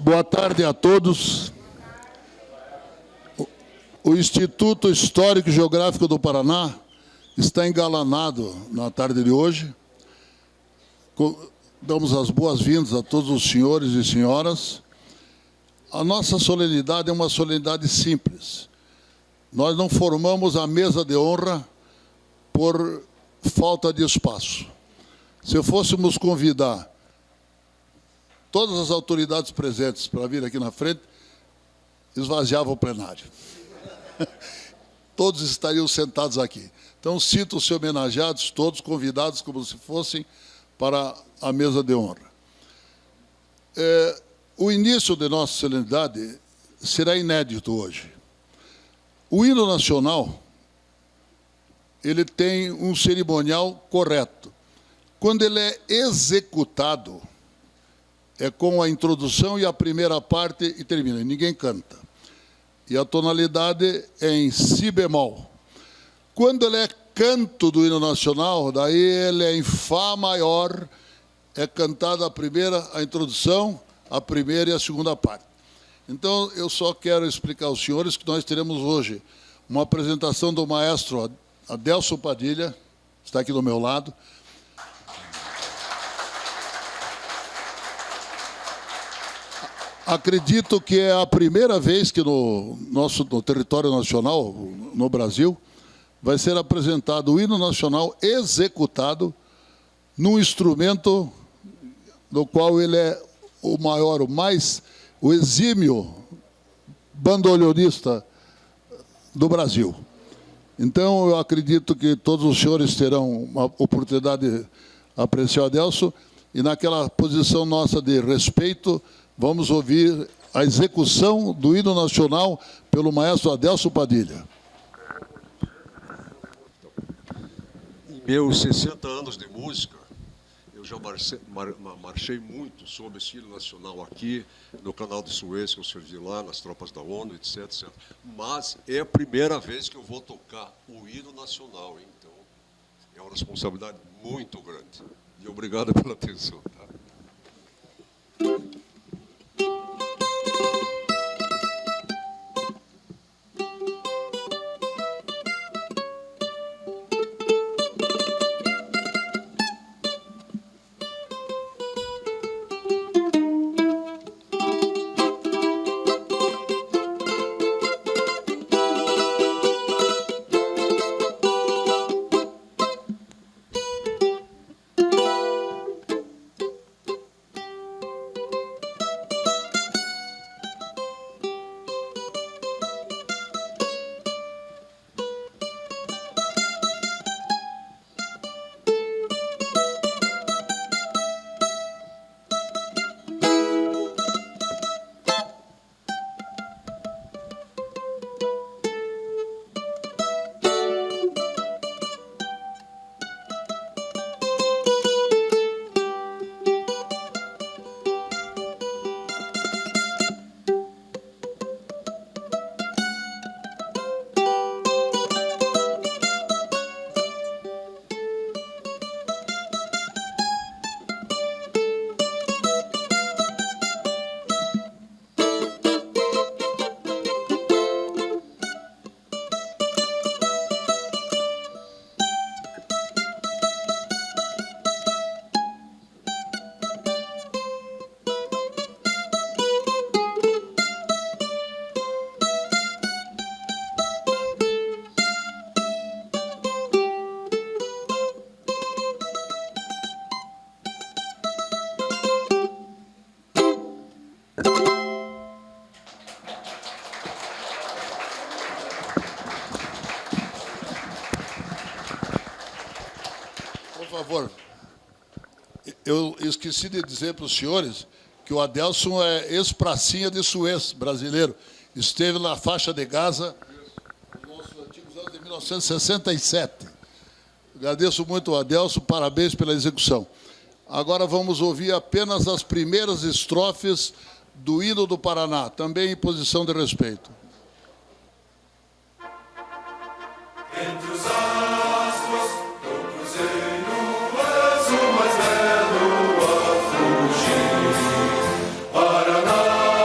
Boa tarde a todos. O Instituto Histórico e Geográfico do Paraná está engalanado na tarde de hoje. Damos as boas-vindas a todos os senhores e senhoras. A nossa solenidade é uma solenidade simples. Nós não formamos a mesa de honra por falta de espaço. Se fôssemos convidar todas as autoridades presentes para vir aqui na frente, esvaziava o plenário. Todos estariam sentados aqui. Então, sintam-se homenageados, todos convidados como se fossem para a mesa de honra. O início de nossa solenidade será inédito hoje. O hino nacional, ele tem um cerimonial correto. Quando ele é executado, é com a introdução e a primeira parte e termina. Ninguém canta. E a tonalidade é em si bemol. Quando ele é canto do hino nacional, daí ele é em fá maior, é cantada a primeira, a introdução, a primeira e a segunda parte. Então, eu só quero explicar aos senhores que nós teremos hoje uma apresentação do maestro Adelso Padilha, que está aqui do meu lado. Acredito que é a primeira vez que no território nacional, no Brasil, vai ser apresentado o hino nacional executado num instrumento no qual ele é o maior, o exímio bandoleonista do Brasil. Então, eu acredito que todos os senhores terão uma oportunidade de apreciar o Adelso, e naquela posição nossa de respeito, vamos ouvir a execução do hino nacional pelo maestro Adelso Padilha. Em meus 60 anos de música, eu já marchei muito sobre esse hino nacional aqui, no canal de Suez, que eu servi lá, nas tropas da ONU, etc, etc. Mas é a primeira vez que eu vou tocar o hino nacional, hein? Então é uma responsabilidade muito grande. E obrigado pela atenção. Tá? Por favor, eu esqueci de dizer para os senhores que o Adelson é ex-pracinha de Suez, brasileiro. Esteve na faixa de Gaza nos antigos anos de 1967. Agradeço muito ao Adelson, parabéns pela execução. Agora vamos ouvir apenas as primeiras estrofes do hino do Paraná, também em posição de respeito. Entre os astros do cruzeiro és o mais belo a fugir. Paraná,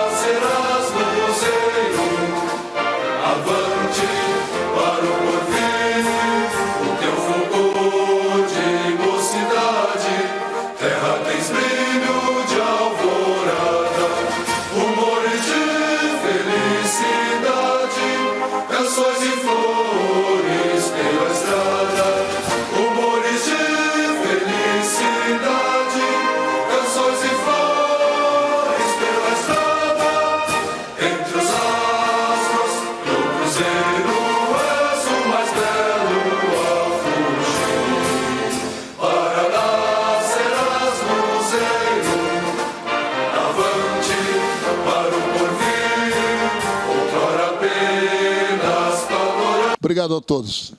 Obrigado a todos.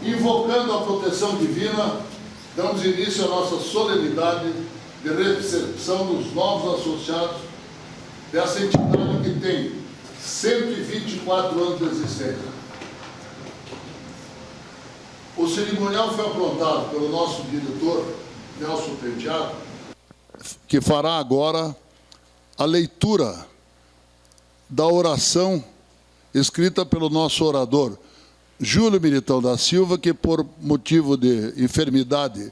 Invocando a proteção divina, damos início à nossa solenidade de recepção dos novos associados dessa entidade que tem 124 anos de existência. O cerimonial foi aprontado pelo nosso diretor, Nelson Penteado, que fará agora a leitura da oração escrita pelo nosso orador, Júlio Militão da Silva, que por motivo de enfermidade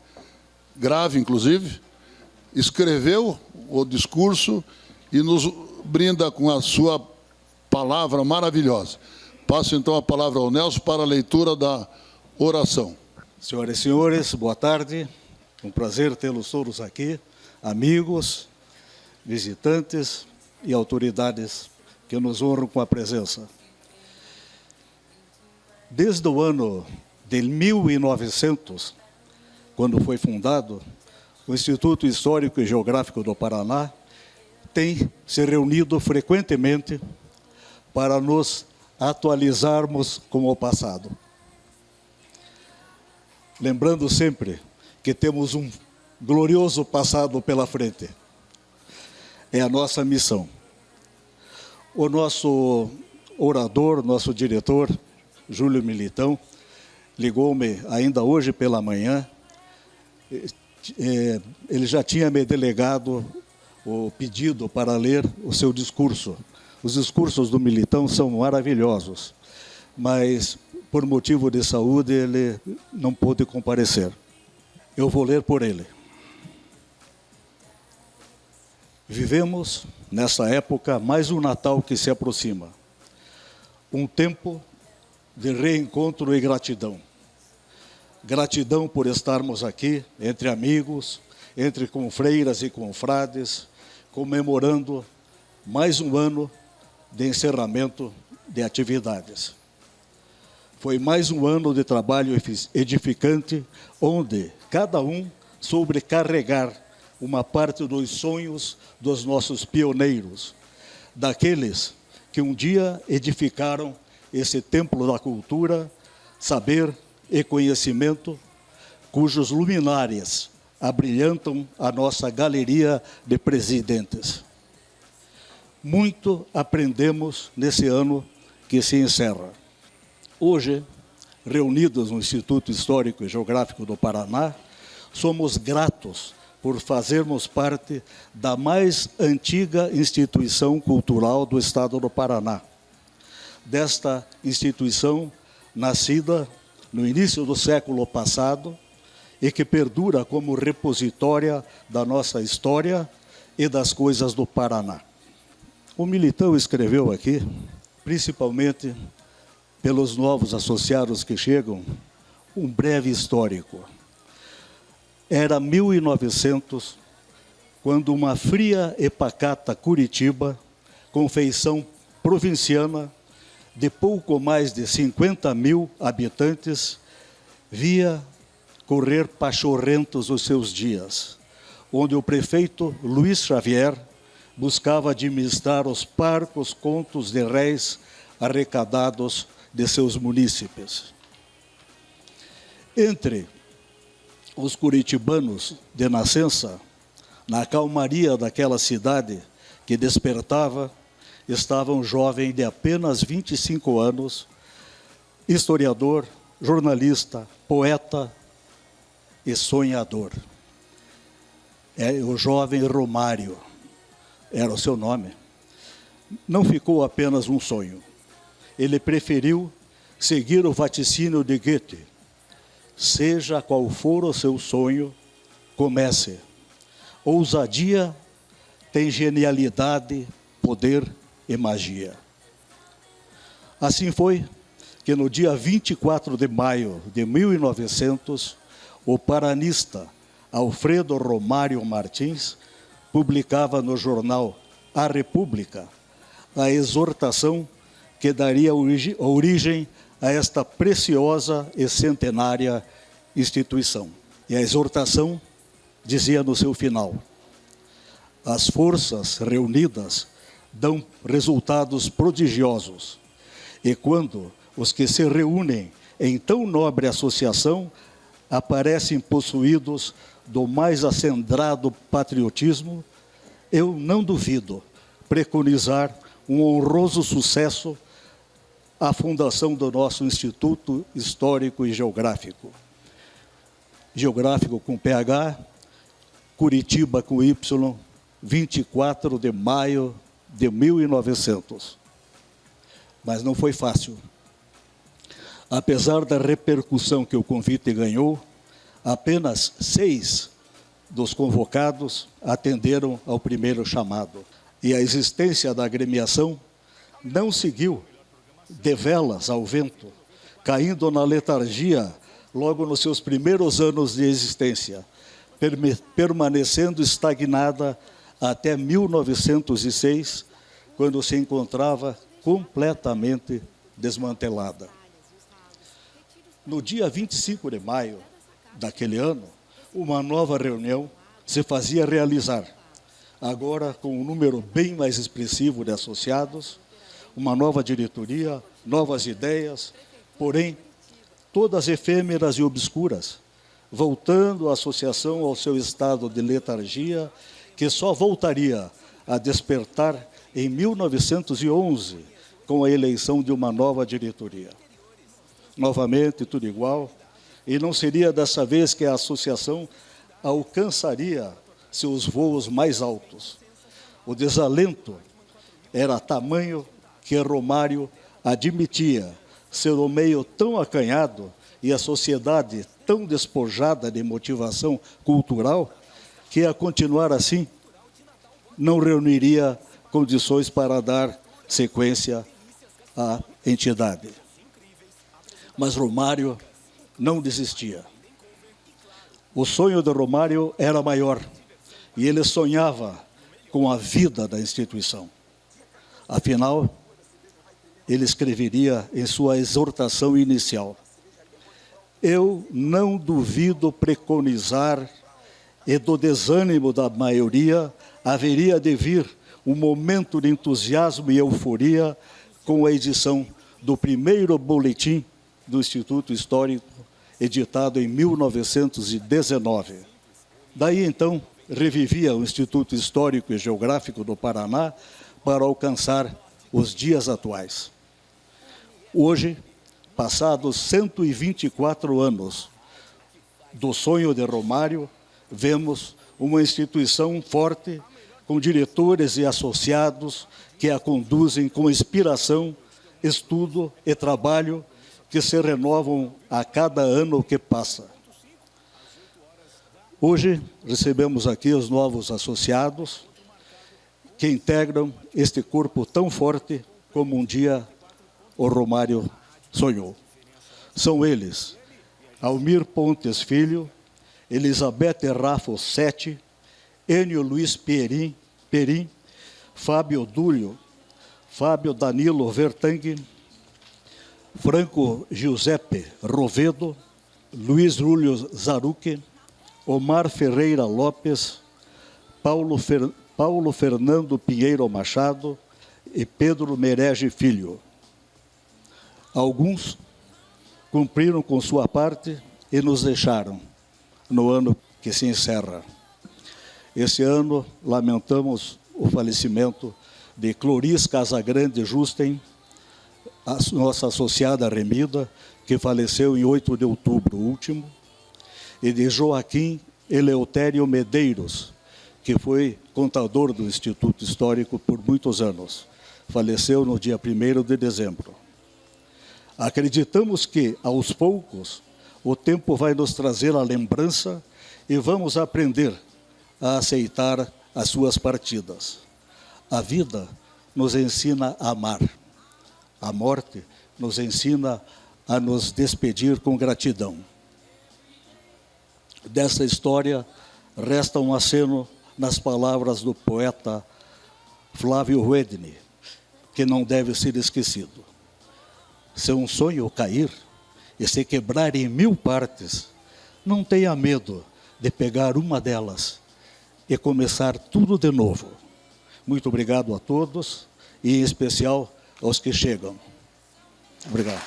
grave, inclusive, escreveu o discurso e nos brinda com a sua palavra maravilhosa. Passo então a palavra ao Nelson para a leitura da oração. Senhoras e senhores, boa tarde. Um prazer tê-los todos aqui, amigos, visitantes e autoridades que nos honram com a presença. Desde o ano de 1900, quando foi fundado, o Instituto Histórico e Geográfico do Paraná tem se reunido frequentemente para nos atualizarmos com o passado. Lembrando sempre que temos um glorioso passado pela frente. É a nossa missão. O nosso orador, nosso diretor, Júlio Militão, ligou-me ainda hoje pela manhã. Ele já tinha me delegado o pedido para ler o seu discurso. Os discursos do Militão são maravilhosos, mas por motivo de saúde ele não pôde comparecer. Eu vou ler por ele. Vivemos, nessa época, mais um Natal que se aproxima. Um tempo de reencontro e gratidão. Gratidão por estarmos aqui, entre amigos, entre confreiras e confrades, comemorando mais um ano de encerramento de atividades. Foi mais um ano de trabalho edificante, onde cada um soube carregar uma parte dos sonhos dos nossos pioneiros, daqueles que um dia edificaram esse templo da cultura, saber e conhecimento, cujos luminares abrilhantam a nossa galeria de presidentes. Muito aprendemos nesse ano que se encerra. Hoje, reunidos no Instituto Histórico e Geográfico do Paraná, somos gratos por fazermos parte da mais antiga instituição cultural do Estado do Paraná. Desta instituição, nascida no início do século passado e que perdura como repositória da nossa história e das coisas do Paraná. O Militão escreveu aqui, principalmente pelos novos associados que chegam, um breve histórico. Era 1900, quando uma fria e pacata Curitiba, com feição provinciana, de pouco mais de 50 mil habitantes, via correr pachorrentos os seus dias, onde o prefeito Luiz Xavier buscava administrar os parcos contos de réis arrecadados de seus munícipes. Entre os curitibanos de nascença, na calmaria daquela cidade que despertava, estava um jovem de apenas 25 anos, historiador, jornalista, poeta e sonhador. É o jovem Romário, era o seu nome. Não ficou apenas um sonho. Ele preferiu seguir o vaticínio de Goethe. Seja qual for o seu sonho, comece. Ousadia tem genialidade, poder e magia. Assim foi que no dia 24 de maio de 1900, o paranista Alfredo Romário Martins publicava no jornal A República a exortação que daria origem a esta preciosa e centenária instituição. E a exortação dizia no seu final: as forças reunidas dão resultados prodigiosos. E quando os que se reúnem em tão nobre associação aparecem possuídos do mais acendrado patriotismo, eu não duvido preconizar um honroso sucesso à fundação do nosso Instituto Histórico e Geográfico. Geográfico com PH, Curitiba com Y, 24 de maio de 1900. Mas não foi fácil. Apesar da repercussão que o convite ganhou, apenas 6 dos convocados atenderam ao primeiro chamado. E a existência da agremiação não seguiu develas ao vento, caindo na letargia logo nos seus primeiros anos de existência, permanecendo estagnada até 1906, quando se encontrava completamente desmantelada. No dia 25 de maio daquele ano, uma nova reunião se fazia realizar, agora com um número bem mais expressivo de associados, uma nova diretoria, novas ideias, porém, todas efêmeras e obscuras, voltando a associação ao seu estado de letargia, que só voltaria a despertar em 1911, com a eleição de uma nova diretoria. Novamente, tudo igual, e não seria dessa vez que a associação alcançaria seus voos mais altos. O desalento era tamanho que Romário admitia ser o meio tão acanhado e a sociedade tão despojada de motivação cultural, que a continuar assim não reuniria condições para dar sequência à entidade. Mas Romário não desistia. O sonho de Romário era maior e ele sonhava com a vida da instituição. Afinal, ele escreveria em sua exortação inicial: eu não duvido preconizar, e do desânimo da maioria haveria de vir um momento de entusiasmo e euforia com a edição do primeiro boletim do Instituto Histórico, editado em 1919. Daí, então, revivia o Instituto Histórico e Geográfico do Paraná para alcançar os dias atuais. Hoje, passados 124 anos do sonho de Romário, vemos uma instituição forte, com diretores e associados que a conduzem com inspiração, estudo e trabalho, que se renovam a cada ano que passa. Hoje, recebemos aqui os novos associados, que integram este corpo tão forte como um dia o Romário sonhou. São eles: Almir Pontes Filho, Elizabeth Raffo Sete, Enio Luiz Perim, Fábio Dúlio, Fábio Danilo Vertang, Franco Giuseppe Rovedo, Luiz Rúlio Zaruque, Omar Ferreira Lopes, Paulo Fernando Pinheiro Machado e Pedro Merege Filho. Alguns cumpriram com sua parte e nos deixaram no ano que se encerra. Esse ano, lamentamos o falecimento de Cloris Casagrande Justen, a nossa associada remida, que faleceu em 8 de outubro último, e de Joaquim Eleutério Medeiros, que foi contador do Instituto Histórico por muitos anos. Faleceu no dia 1º de dezembro. Acreditamos que, aos poucos, o tempo vai nos trazer a lembrança e vamos aprender a aceitar as suas partidas. A vida nos ensina a amar. A morte nos ensina a nos despedir com gratidão. Dessa história, resta um aceno nas palavras do poeta Flávio Ruedni, que não deve ser esquecido. Se um sonho cair e se quebrar em 1000 partes, não tenha medo de pegar uma delas e começar tudo de novo. Muito obrigado a todos, e em especial aos que chegam. Obrigado.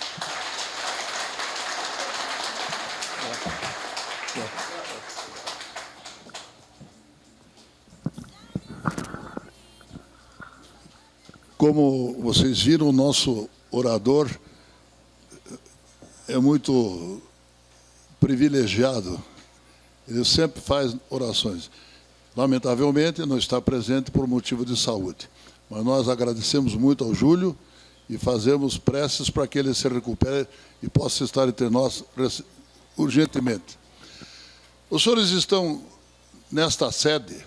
Como vocês viram, o nosso orador é muito privilegiado. Ele sempre faz orações. Lamentavelmente, não está presente por motivo de saúde. Mas nós agradecemos muito ao Júlio e fazemos preces para que ele se recupere e possa estar entre nós urgentemente. Os senhores estão nesta sede,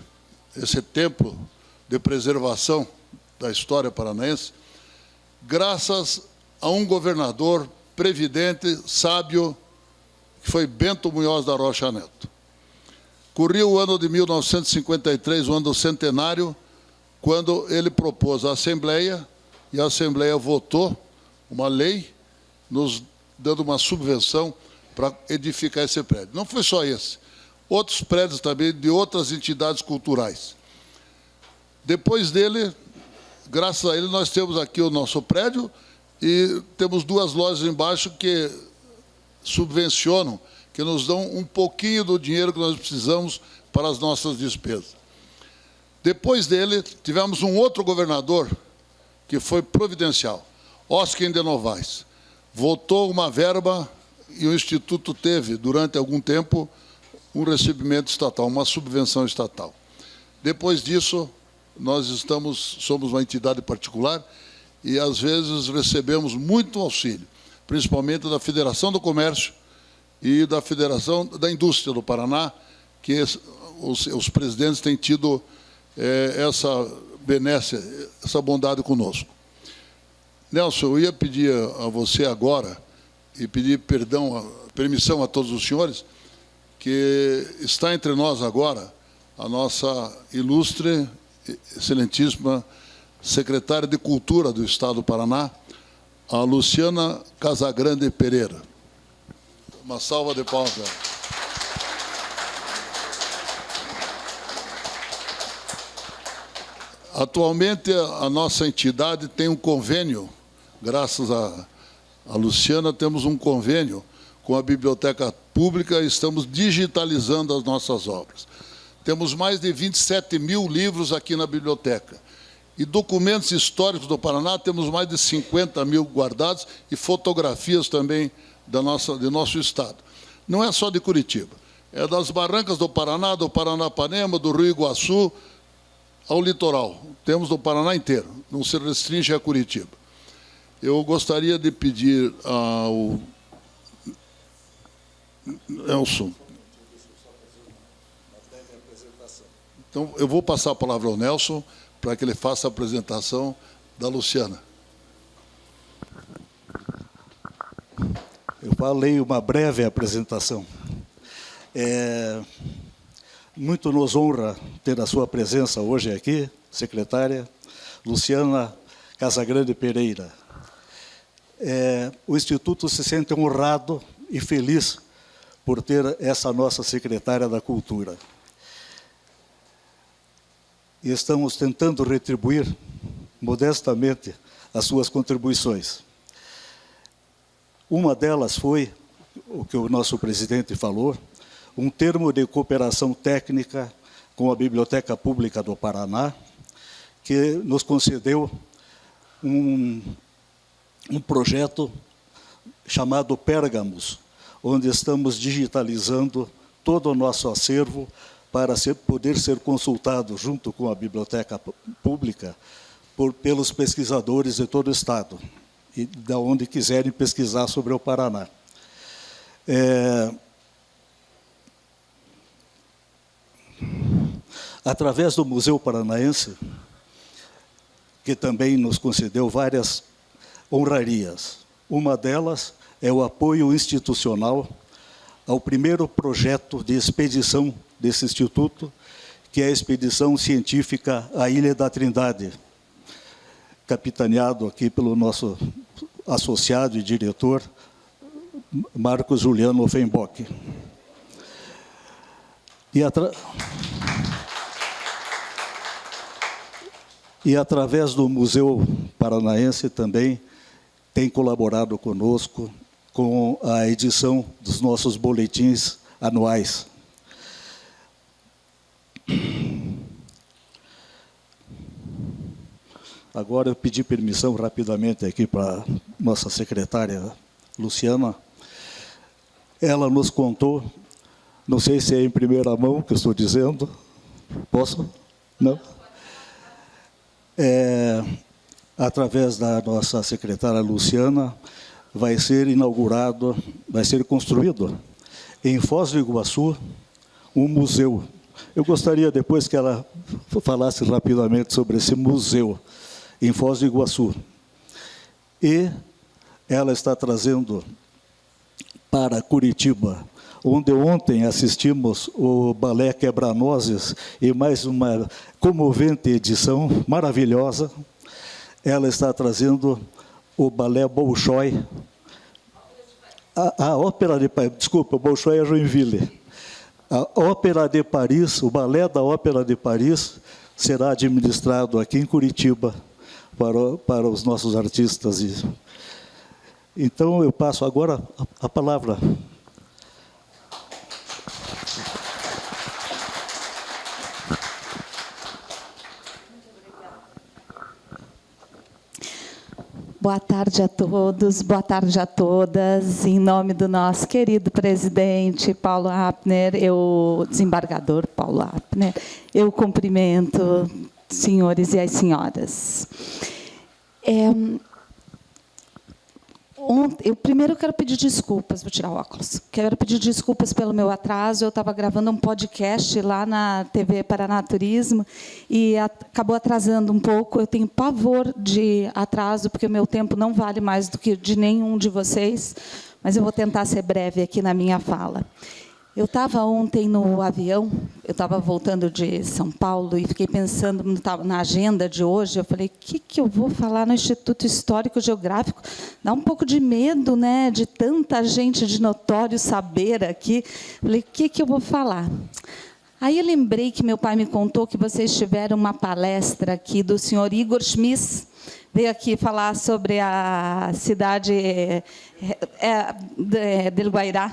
esse templo de preservação da história paranaense, graças a um governador previdente, sábio, que foi Bento Munhoz da Rocha Neto. Corria o ano de 1953, o ano do centenário, quando ele propôs à Assembleia, e a Assembleia votou uma lei, nos dando uma subvenção para edificar esse prédio. Não foi só esse, outros prédios também de outras entidades culturais. Depois dele, graças a ele, nós temos aqui o nosso prédio e temos 2 lojas embaixo que subvencionam, que nos dão um pouquinho do dinheiro que nós precisamos para as nossas despesas. Depois dele, tivemos um outro governador que foi providencial, Oscar de Novaes. Votou uma verba e o Instituto teve, durante algum tempo, um recebimento estatal, uma subvenção estatal. Depois disso, nós somos uma entidade particular e, às vezes, recebemos muito auxílio, principalmente da Federação do Comércio e da Federação da Indústria do Paraná, que os presidentes têm tido essa benécia, essa bondade conosco. Nelson, eu ia pedir a você agora, e pedir permissão a todos os senhores, que está entre nós agora a nossa ilustre, excelentíssima secretária de Cultura do Estado do Paraná, a Luciana Casagrande Pereira. Uma salva de palmas. Atualmente, a nossa entidade tem um convênio, graças a Luciana, temos um convênio com a Biblioteca Pública e estamos digitalizando as nossas obras. Temos mais de 27 mil livros aqui na biblioteca. E documentos históricos do Paraná, temos mais de 50 mil guardados e fotografias também do nosso estado. Não é só de Curitiba, é das barrancas do Paraná, do Paranapanema, do Rio Iguaçu, ao litoral. Temos do Paraná inteiro, não se restringe a Curitiba. Eu gostaria de pedir ao Nelson. Então, eu vou passar a palavra ao Nelson para que ele faça a apresentação da Luciana. Eu falei uma breve apresentação. Muito nos honra ter a sua presença hoje aqui, secretária Luciana Casagrande Pereira. O Instituto se sente honrado e feliz por ter essa nossa secretária da Cultura. E estamos tentando retribuir modestamente as suas contribuições. Uma delas foi, o que o nosso presidente falou, um termo de cooperação técnica com a Biblioteca Pública do Paraná, que nos concedeu um projeto chamado Pérgamos, onde estamos digitalizando todo o nosso acervo para poder ser consultado junto com a Biblioteca Pública pelos pesquisadores de todo o Estado, e de onde quiserem pesquisar sobre o Paraná. Através do Museu Paranaense, que também nos concedeu várias honrarias. Uma delas é o apoio institucional ao primeiro projeto de expedição desse instituto, que é a expedição científica à Ilha da Trindade, capitaneado aqui pelo nosso associado e diretor, Marcos Juliano Offenbock. e, através do Museu Paranaense, também tem colaborado conosco com a edição dos nossos boletins anuais. Agora eu pedi permissão rapidamente aqui para nossa secretária Luciana. Ela nos contou, não sei se é em primeira mão que eu estou dizendo, posso? Não? Através da nossa secretária Luciana, vai ser inaugurado, vai ser construído em Foz do Iguaçu um museu. Eu gostaria depois que ela falasse rapidamente sobre esse museu em Foz do Iguaçu. E ela está trazendo para Curitiba, onde ontem assistimos o Balé Quebra-Nozes e mais uma comovente edição maravilhosa. Ela está trazendo o Balé Bolshoi, a Ópera de Paris, desculpa, o Bolshoi é Joinville. A Ópera de Paris, o Balé da Ópera de Paris, será administrado aqui em Curitiba para os nossos artistas. Então, eu passo agora a palavra. Boa tarde a todos, boa tarde a todas. Em nome do nosso querido presidente Paulo Apner, desembargador Paulo Apner, eu cumprimento os senhores e as senhoras. Primeiro eu quero pedir desculpas, vou tirar o óculos. Quero pedir desculpas pelo meu atraso. Eu estava gravando um podcast lá na TV Paraná Turismo e acabou atrasando um pouco. Eu tenho pavor de atraso, porque o meu tempo não vale mais do que de nenhum de vocês, mas eu vou tentar ser breve aqui na minha fala. Eu estava ontem no avião, eu estava voltando de São Paulo e fiquei pensando na agenda de hoje. Eu falei, o que eu vou falar no Instituto Histórico Geográfico? Dá um pouco de medo, né, de tanta gente de notório saber aqui. Eu falei, o que eu vou falar? Aí eu lembrei que meu pai me contou que vocês tiveram uma palestra aqui do senhor Igor Schmiss, veio aqui falar sobre a cidade del Guairá.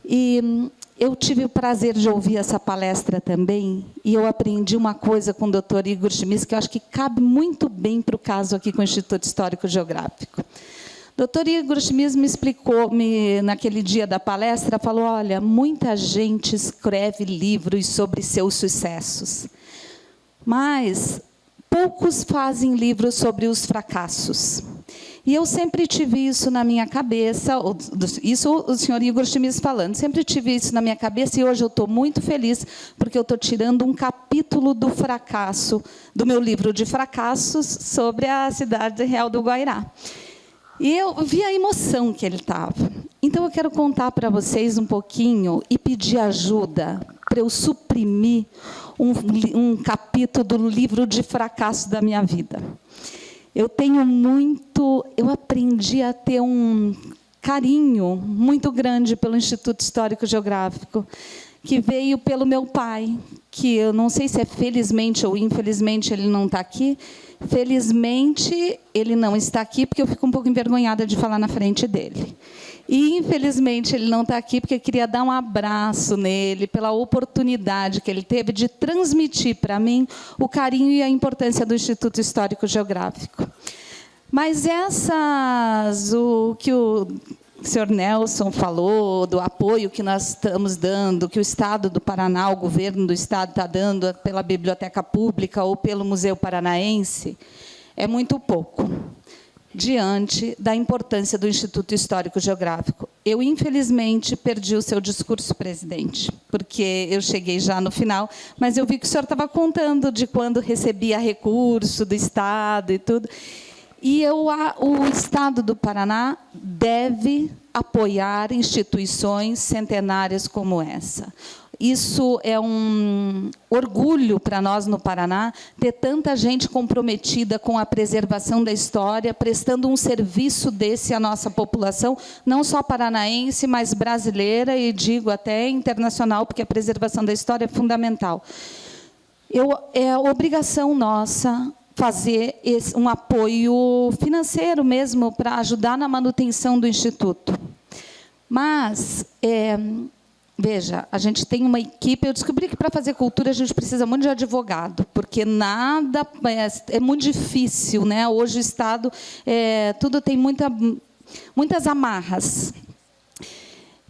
E eu tive o prazer de ouvir essa palestra também, e eu aprendi uma coisa com o doutor Igor Schmiss, que eu acho que cabe muito bem para o caso aqui com o Instituto Histórico Geográfico. O doutor Igor Schmiss me explicou, naquele dia da palestra, falou, olha, muita gente escreve livros sobre seus sucessos, mas poucos fazem livros sobre os fracassos. E eu sempre tive isso na minha cabeça, isso o senhor Igor Schmiss falando, sempre tive isso na minha cabeça, e hoje eu estou muito feliz, porque eu estou tirando um capítulo do fracasso, do meu livro de fracassos, sobre a cidade real do Guairá. E eu vi a emoção que ele estava. Então, eu quero contar para vocês um pouquinho e pedir ajuda para eu suprimir um capítulo do livro de fracasso da minha vida. Eu aprendi a ter um carinho muito grande pelo Instituto Histórico Geográfico, que veio pelo meu pai, que eu não sei se é felizmente ou infelizmente ele não está aqui. Felizmente, ele não está aqui, porque eu fico um pouco envergonhada de falar na frente dele. E, infelizmente, ele não está aqui, porque eu queria dar um abraço nele, pela oportunidade que ele teve de transmitir para mim o carinho e a importância do Instituto Histórico Geográfico. Mas o que o senhor Nelson falou, do apoio que nós estamos dando, que o Estado do Paraná, o governo do Estado está dando pela Biblioteca Pública ou pelo Museu Paranaense, é muito pouco diante da importância do Instituto Histórico Geográfico. Eu, infelizmente, perdi o seu discurso, presidente, porque eu cheguei já no final, mas eu vi que o senhor estava contando de quando recebia recurso do Estado e tudo. E o Estado do Paraná deve apoiar instituições centenárias como essa. Isso é um orgulho para nós no Paraná, ter tanta gente comprometida com a preservação da história, prestando um serviço desse à nossa população, não só paranaense, mas brasileira, e digo até internacional, porque a preservação da história é fundamental. É obrigação nossa, fazer um apoio financeiro mesmo para ajudar na manutenção do Instituto. Mas, veja, a gente tem uma equipe. Eu descobri que para fazer cultura a gente precisa muito de advogado, porque nada é muito difícil, né? Hoje o Estado tudo tem muitas amarras.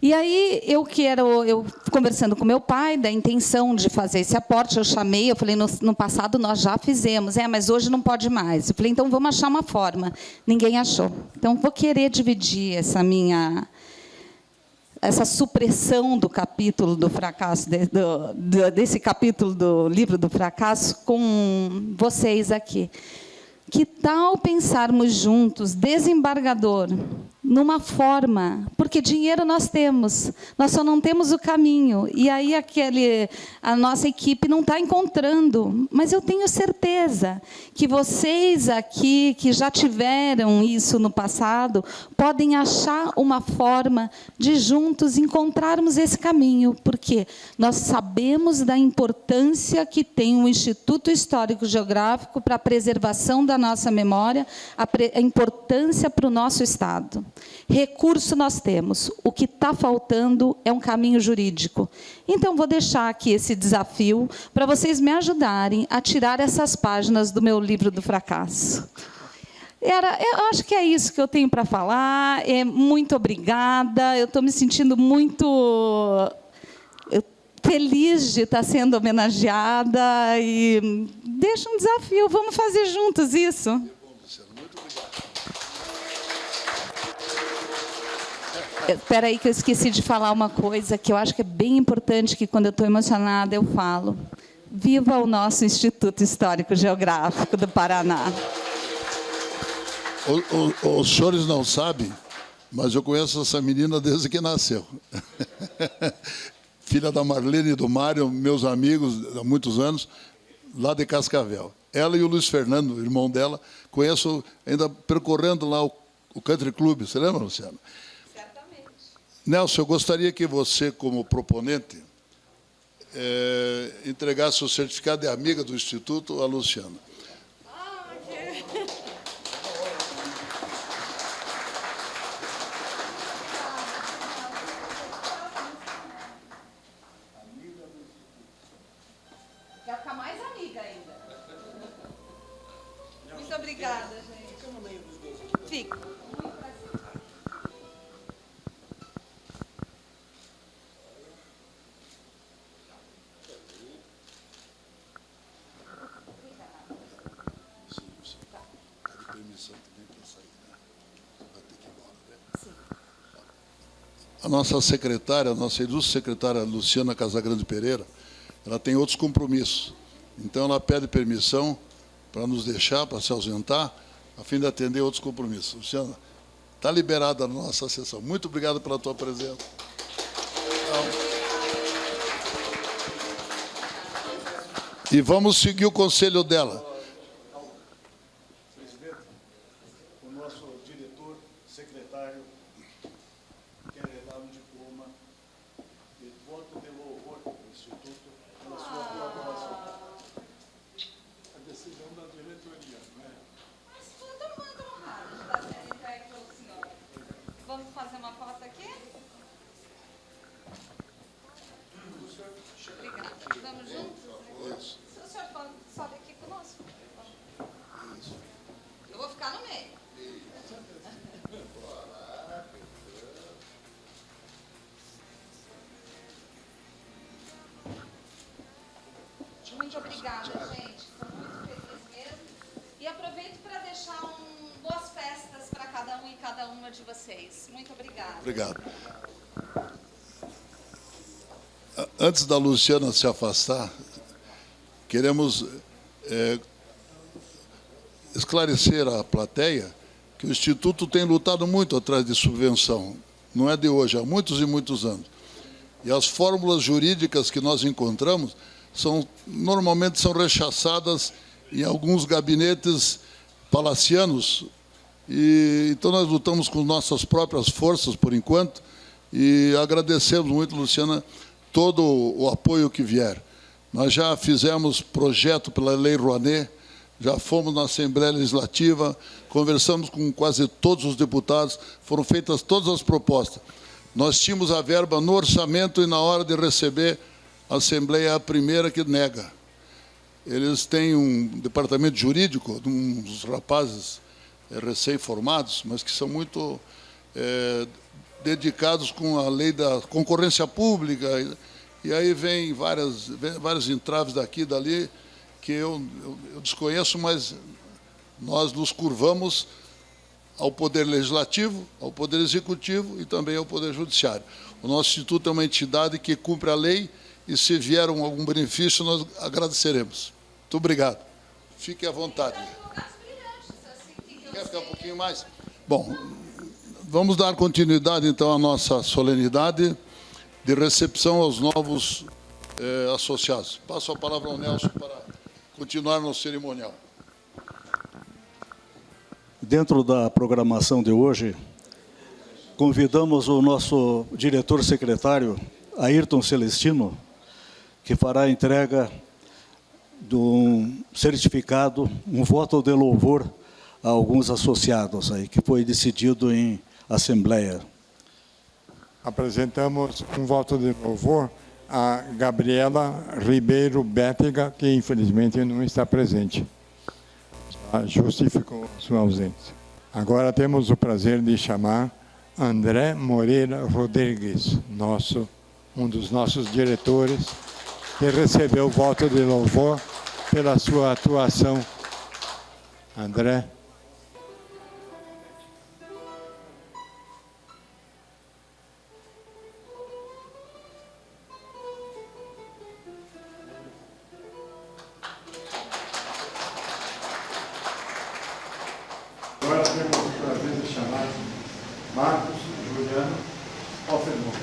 E aí, eu conversando com meu pai, da intenção de fazer esse aporte, eu chamei, eu falei, no passado nós já fizemos, mas hoje não pode mais. Eu falei, então vamos achar uma forma. Ninguém achou. Então, vou querer dividir essa supressão do capítulo do fracasso, desse capítulo do livro do fracasso, com vocês aqui. Que tal pensarmos juntos, desembargador, numa forma, porque dinheiro nós temos, nós só não temos o caminho, e aí a nossa equipe não está encontrando, mas eu tenho certeza que vocês aqui, que já tiveram isso no passado, podem achar uma forma de juntos encontrarmos esse caminho, porque nós sabemos da importância que tem o Instituto Histórico Geográfico para a preservação da nossa memória, a importância para o nosso Estado. Recurso nós temos. O que está faltando é um caminho jurídico. Então, vou deixar aqui esse desafio para vocês me ajudarem a tirar essas páginas do meu livro do fracasso. Eu acho que é isso que eu tenho para falar. Muito obrigada. Eu estou me sentindo muito feliz de estar sendo homenageada. E deixa um desafio. Vamos fazer juntos isso. Espera aí que eu esqueci de falar uma coisa que eu acho que é bem importante, que quando eu estou emocionada eu falo. Viva o nosso Instituto Histórico Geográfico do Paraná. Os senhores não sabem, mas eu conheço essa menina desde que nasceu. Filha da Marlene e do Mário, meus amigos há muitos anos, lá de Cascavel. Ela e o Luiz Fernando, irmão dela, conheço ainda percorrendo lá o Country Club. Você lembra, Luciana? Nelson, eu gostaria que você, como proponente, entregasse o certificado de amiga do Instituto à Luciana. Quero ficar mais amiga ainda. Muito obrigada, gente. Fica no meio dos dois. Fico. A nossa secretária, a nossa ilustre secretária Luciana Casagrande Pereira, ela tem outros compromissos. Então, ela pede permissão para nos deixar, para se ausentar, a fim de atender outros compromissos. Luciana, está liberada a nossa sessão. Muito obrigado pela tua presença. E vamos seguir o conselho dela. Presidente, o nosso diretor, secretário, quer dar um diploma de voto de louvor do Instituto pela sua colaboração. A decisão da diretoria, não é? Mas estou muito honrada de estar sendo entregue pelo senhor. Vamos fazer uma foto aqui? Obrigada. Vamos juntos? Se o senhor sobe aqui conosco. Eu vou ficar no meio. Muito obrigada, gente. Estou muito feliz mesmo. E aproveito para deixar boas festas para cada um e cada uma de vocês. Muito obrigada. Obrigado. Antes da Luciana se afastar, queremos esclarecer à plateia que o Instituto tem lutado muito atrás de subvenção. Não é de hoje, há muitos e muitos anos. E as fórmulas jurídicas que nós encontramos normalmente são rechaçadas em alguns gabinetes palacianos. Então, nós lutamos com nossas próprias forças, por enquanto, e agradecemos muito, Luciana, todo o apoio que vier. Nós já fizemos projeto pela Lei Rouanet já fomos na Assembleia Legislativa, conversamos com quase todos os deputados, foram feitas todas as propostas. Nós tínhamos a verba no orçamento e na hora de receber, a Assembleia é a primeira que nega. Eles têm um departamento jurídico, uns rapazes recém-formados, mas que são muito dedicados com a lei da concorrência pública, e aí vem vários entraves daqui e dali, que eu desconheço, mas nós nos curvamos ao Poder Legislativo, ao Poder Executivo e também ao Poder Judiciário. O nosso Instituto é uma entidade que cumpre a lei e, se vier algum benefício, nós agradeceremos. Muito obrigado. Fique à vontade. Quer ficar um pouquinho mais? Bom, vamos dar continuidade, então, à nossa solenidade de recepção aos novos associados. Passo a palavra ao Nelson para continuar no cerimonial. Dentro da programação de hoje, convidamos o nosso diretor-secretário, Ayrton Celestino, que fará a entrega de um certificado, um voto de louvor a alguns associados, aí, que foi decidido em Assembleia. Apresentamos um voto de louvor a Gabriela Ribeiro Bétega, que infelizmente não está presente. Justificou sua ausência. Agora temos o prazer de chamar André Moreira Rodrigues, um dos nossos diretores, que recebeu o voto de louvor pela sua atuação. André. Agora temos o prazer de chamar Marcos Juliano Offenburg.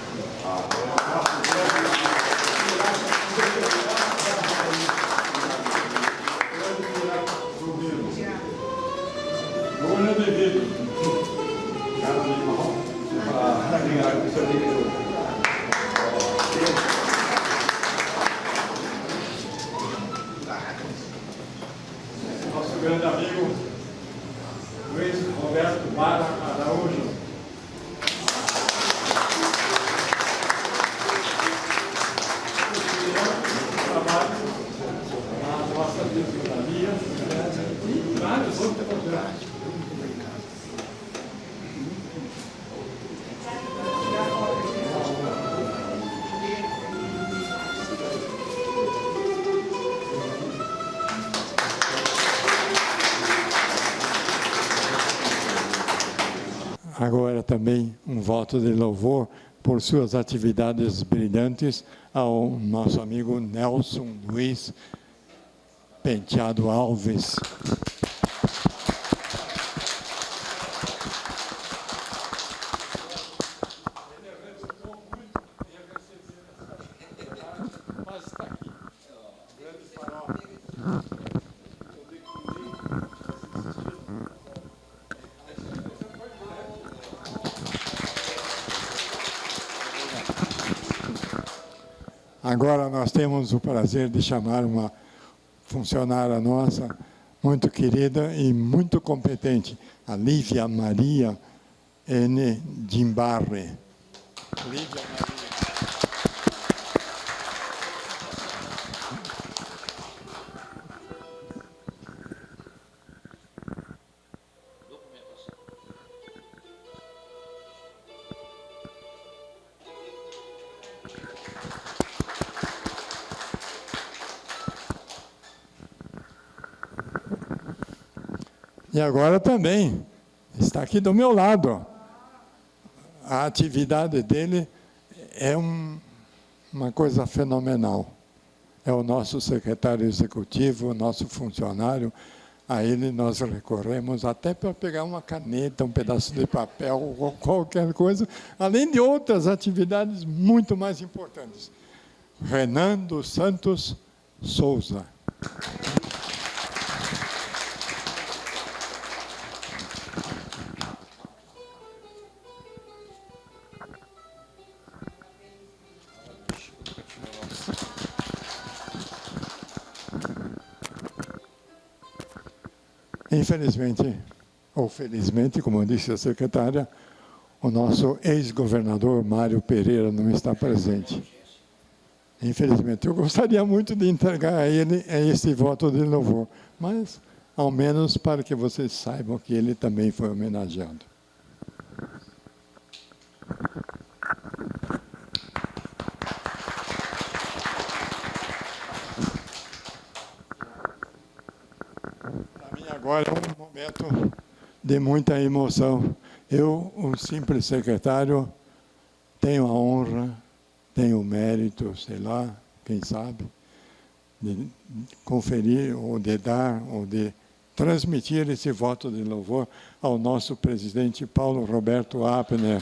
Nosso grande amigo Luiz Roberto Mara Araújo. Trabalho na nossa biblioteca e vários outros projetos. Agora também um voto de louvor por suas atividades brilhantes ao nosso amigo Nelson Luiz Penteado Alves. Agora nós temos o prazer de chamar uma funcionária nossa, muito querida e muito competente, a Lívia Maria N. Dimbarre. Lívia Maria. E agora também está aqui do meu lado. A atividade dele é uma coisa fenomenal. É o nosso secretário executivo, o nosso funcionário. A ele nós recorremos até para pegar uma caneta, um pedaço de papel ou qualquer coisa, além de outras atividades muito mais importantes. Renan dos Santos Souza. Infelizmente, ou felizmente, como disse a secretária, o nosso ex-governador Mário Pereira não está presente. Infelizmente, eu gostaria muito de entregar a ele esse voto de louvor, mas, ao menos, para que vocês saibam que ele também foi homenageado. Para mim, agora é um momento de muita emoção. Eu, um simples secretário, tenho a honra, tenho o mérito, sei lá, quem sabe, de conferir, ou de dar, ou de transmitir esse voto de louvor ao nosso presidente Paulo Roberto Apner.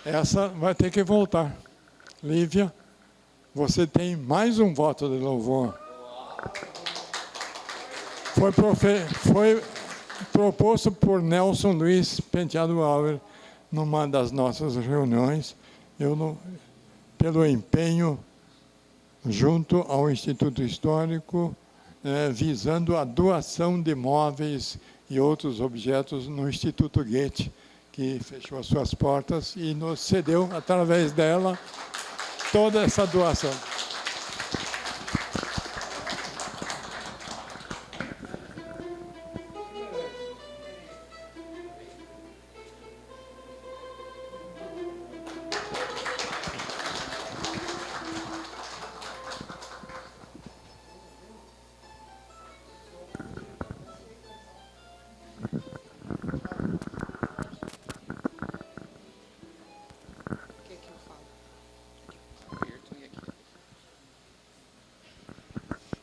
Essa vai ter que voltar. Lívia, você tem mais um voto de louvor. Foi proposto por Nelson Luiz Penteado Auer numa das nossas reuniões. Pelo empenho junto ao Instituto Histórico, visando a doação de móveis e outros objetos no Instituto Goethe, que fechou as suas portas e nos cedeu, através dela, toda essa doação.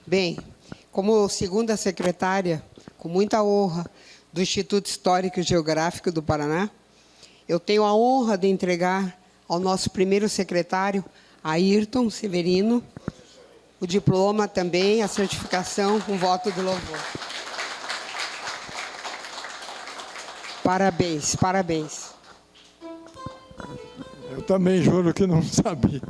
Bem, como segunda secretária, com muita honra, do Instituto Histórico e Geográfico do Paraná, eu tenho a honra de entregar ao nosso primeiro secretário, Ayrton Severino, o diploma também, a certificação, um voto de louvor. Parabéns, parabéns. Eu também juro que não sabia.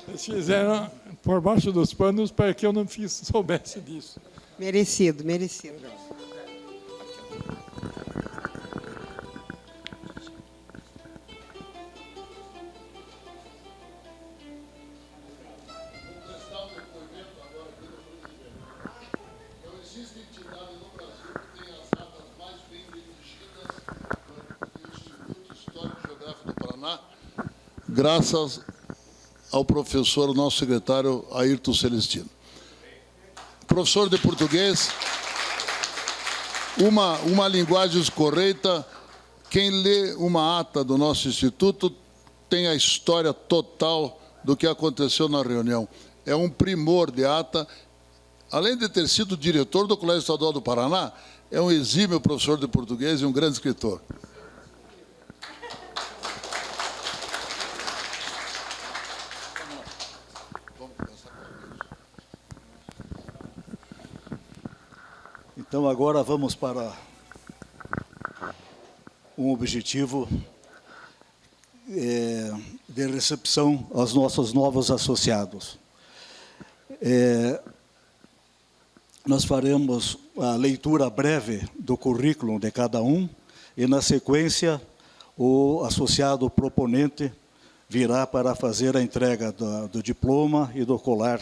Eles fizeram por baixo dos panos para que eu não soubesse disso. Merecido, merecido. Graças ao professor, nosso secretário Ayrton Celestino. Professor de português, uma linguagem correta. Quem lê uma ata do nosso instituto tem a história total do que aconteceu na reunião. É um primor de ata. Além de ter sido diretor do Colégio Estadual do Paraná, é um exímio professor de português e um grande escritor. Então, agora vamos para um objetivo de recepção aos nossos novos associados. Nós faremos a leitura breve do currículo de cada um e, na sequência, o associado proponente virá para fazer a entrega do diploma e do colar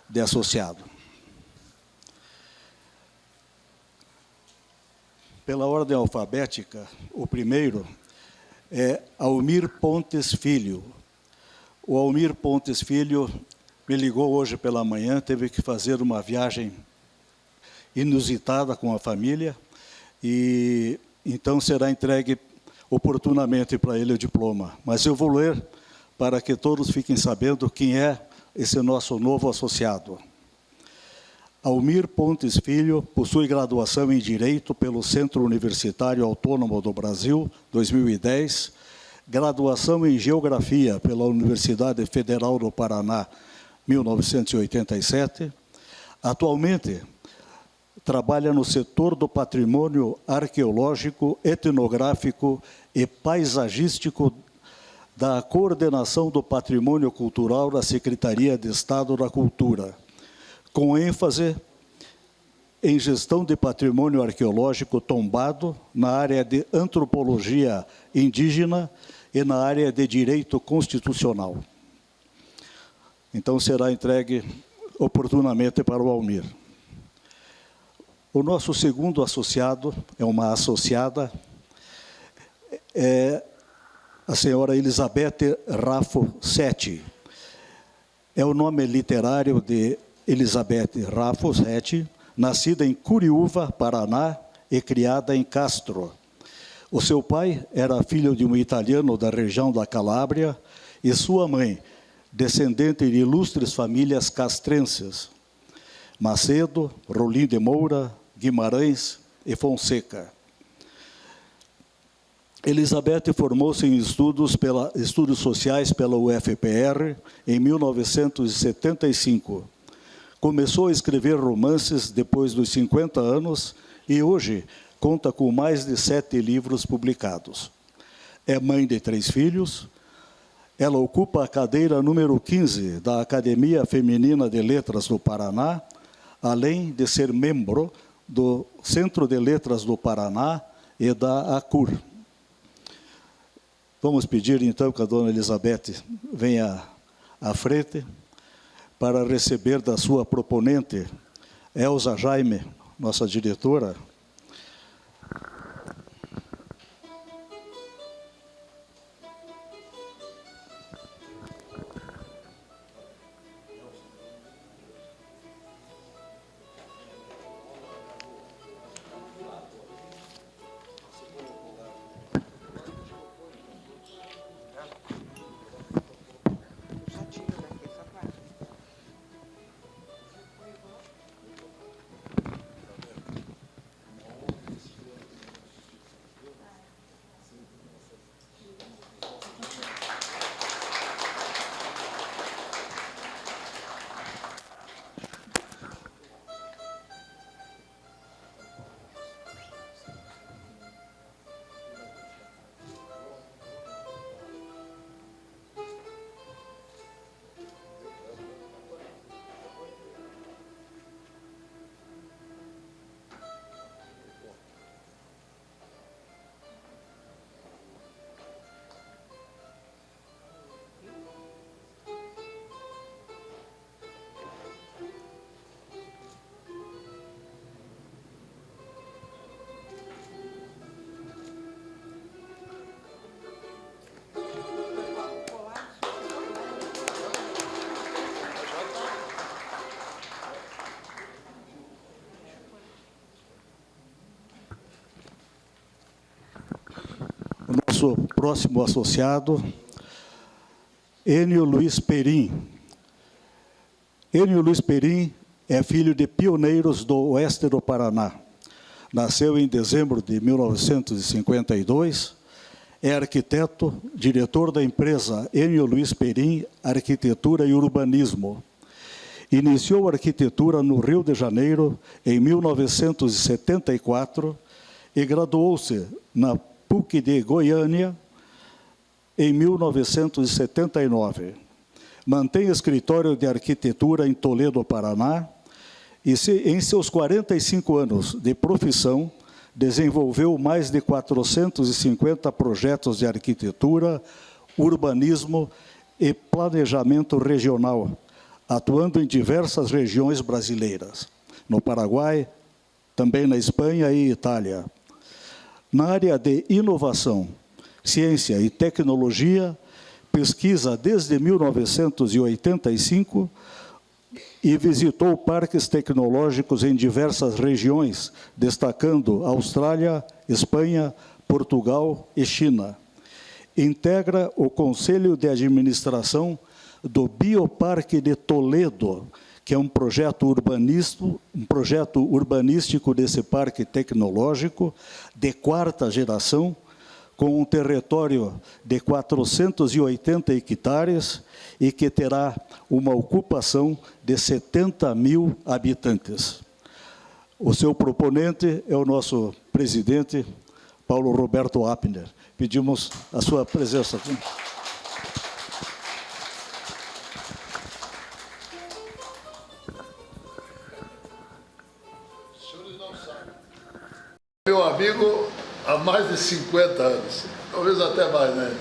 de associado. Pela ordem alfabética, o primeiro é Almir Pontes Filho. O Almir Pontes Filho me ligou hoje pela manhã, teve que fazer uma viagem inusitada com a família, e então será entregue oportunamente para ele o diploma. Mas eu vou ler para que todos fiquem sabendo quem é esse nosso novo associado. Almir Pontes Filho possui graduação em Direito pelo Centro Universitário Autônomo do Brasil, 2010, graduação em Geografia pela Universidade Federal do Paraná, 1987. Atualmente, trabalha no setor do patrimônio arqueológico, etnográfico e paisagístico da Coordenação do Patrimônio Cultural da Secretaria de Estado da Cultura, com ênfase em gestão de patrimônio arqueológico tombado na área de antropologia indígena e na área de direito constitucional. Então, será entregue oportunamente para o Almir. O nosso segundo associado é uma associada, é a senhora Elizabeth Raffo Setti. É o nome literário de Elizabeth Raffo Setti, nascida em Curiúva, Paraná, e criada em Castro. O seu pai era filho de um italiano da região da Calábria e sua mãe, descendente de ilustres famílias castrenses, Macedo, Rolim de Moura, Guimarães e Fonseca. Elizabeth formou-se em estudos sociais pela UFPR em 1975. Começou a escrever romances depois dos 50 anos e hoje conta com mais de 7 livros publicados. É mãe de 3 filhos. Ela ocupa a cadeira número 15 da Academia Feminina de Letras do Paraná, além de ser membro do Centro de Letras do Paraná e da ACUR. Vamos pedir, então, que a dona Elizabeth venha à frente para receber da sua proponente, Elza Jaime, nossa diretora. Nosso próximo associado, Enio Luiz Perim. Enio Luiz Perim é filho de pioneiros do oeste do Paraná. Nasceu em dezembro de 1952, é arquiteto, diretor da empresa Enio Luiz Perim Arquitetura e Urbanismo. Iniciou arquitetura no Rio de Janeiro em 1974 e graduou-se na PUC de Goiânia em 1979. Mantém escritório de arquitetura em Toledo, Paraná, e em seus 45 anos de profissão, desenvolveu mais de 450 projetos de arquitetura, urbanismo e planejamento regional, atuando em diversas regiões brasileiras, no Paraguai, também na Espanha e Itália. Na área de inovação, ciência e tecnologia, pesquisa desde 1985 e visitou parques tecnológicos em diversas regiões, destacando Austrália, Espanha, Portugal e China. integra o Conselho de Administração do Bioparque de Toledo, que é um projeto urbanístico desse parque tecnológico de 4ª geração, com um território de 480 hectares e que terá uma ocupação de 70 mil habitantes. O seu proponente é o nosso presidente, Paulo Roberto Apner. Pedimos a sua presença aqui. Meu amigo há mais de 50 anos, talvez até mais, né?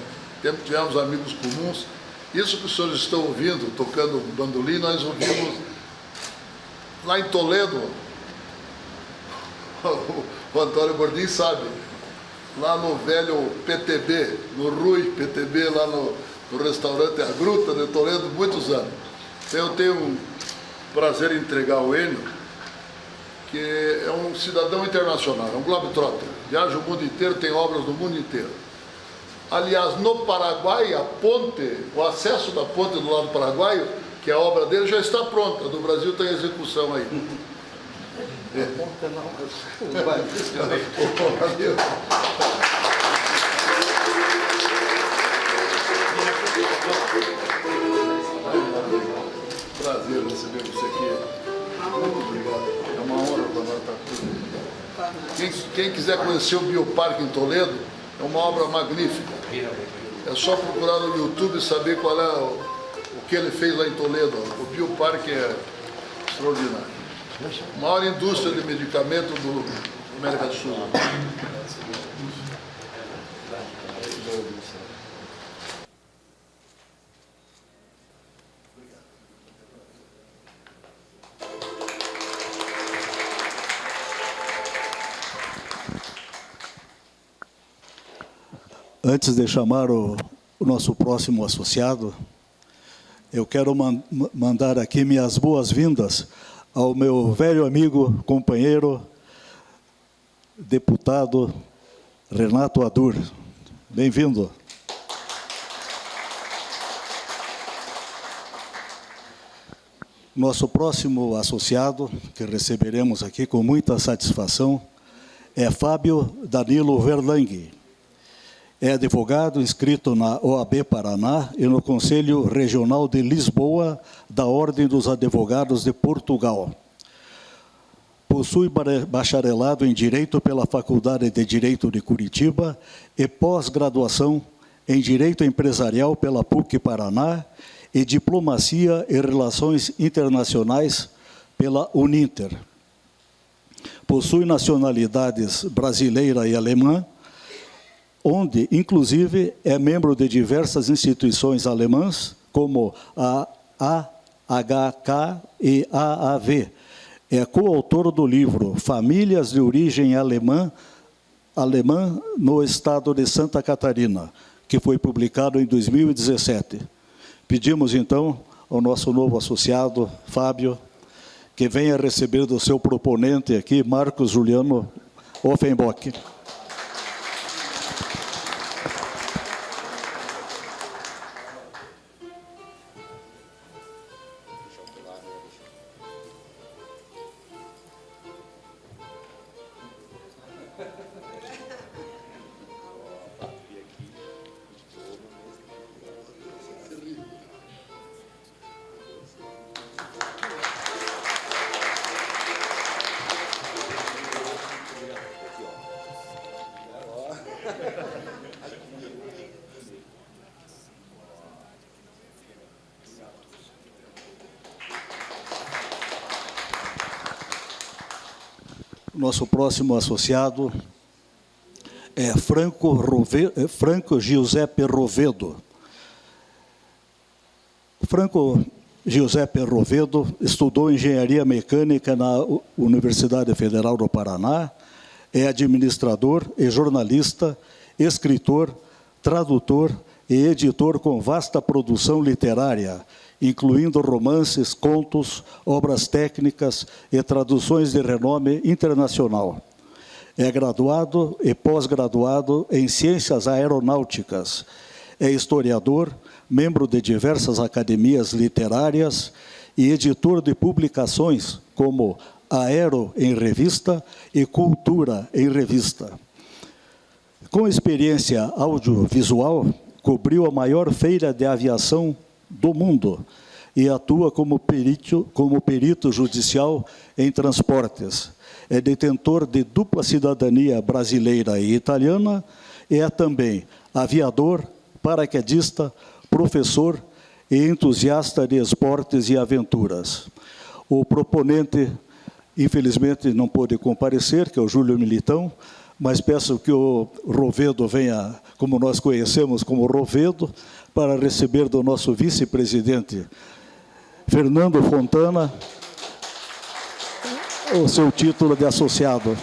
Tivemos amigos comuns. Isso que os senhores estão ouvindo, tocando bandolim, nós ouvimos lá em Toledo. O Antônio Bordim sabe, lá no velho PTB, no Rui PTB, lá no restaurante A Gruta de Toledo, muitos anos. Eu tenho um prazer em entregar ao Enio, que é um cidadão internacional, é um globetrotter, viaja o mundo inteiro, tem obras no mundo inteiro. Aliás, no Paraguai, a ponte, o acesso da ponte do lado paraguaio, que é a obra dele, já está pronta, do Brasil está em execução aí. Prazer receber você aqui. Muito obrigado. É uma honra para nós estar aqui. Quem quiser conhecer o Bioparque em Toledo, é uma obra magnífica. É só procurar no YouTube e saber qual é o que ele fez lá em Toledo. O Bioparque é extraordinário. A maior indústria de medicamento da América do Sul. Antes de chamar o nosso próximo associado, eu quero mandar aqui minhas boas-vindas ao meu velho amigo, companheiro, deputado Renato Adur. Bem-vindo. Nosso próximo associado, que receberemos aqui com muita satisfação, é Fábio Danilo Verlang. É advogado inscrito na OAB Paraná e no Conselho Regional de Lisboa da Ordem dos Advogados de Portugal. Possui bacharelado em Direito pela Faculdade de Direito de Curitiba e pós-graduação em Direito Empresarial pela PUC Paraná e Diplomacia e Relações Internacionais pela Uninter. Possui nacionalidades brasileira e alemã, onde, inclusive, é membro de diversas instituições alemãs, como a AHK e AAV. É coautor do livro Famílias de Origem Alemã no Estado de Santa Catarina, que foi publicado em 2017. Pedimos, então, ao nosso novo associado, Fábio, que venha receber do seu proponente aqui, Marcos Juliano Offenbock. Nosso próximo associado é Franco Giuseppe Rovedo. Franco Giuseppe Rovedo estudou Engenharia Mecânica na Universidade Federal do Paraná, é administrador e jornalista, escritor, tradutor e editor com vasta produção literária, incluindo romances, contos, obras técnicas e traduções de renome internacional. É graduado e pós-graduado em Ciências Aeronáuticas É historiador, membro de diversas academias literárias e editor de publicações como Aero em Revista e Cultura em Revista. Com experiência audiovisual, cobriu a maior feira de aviação do mundo e atua como perito judicial em transportes. É detentor de dupla cidadania brasileira e italiana e é também aviador, paraquedista, professor e entusiasta de esportes e aventuras. O proponente, infelizmente, não pôde comparecer, que é o Júlio Militão, mas peço que o Rovedo venha, como nós conhecemos como Rovedo, para receber do nosso vice-presidente Fernando Fontana o seu título de associado.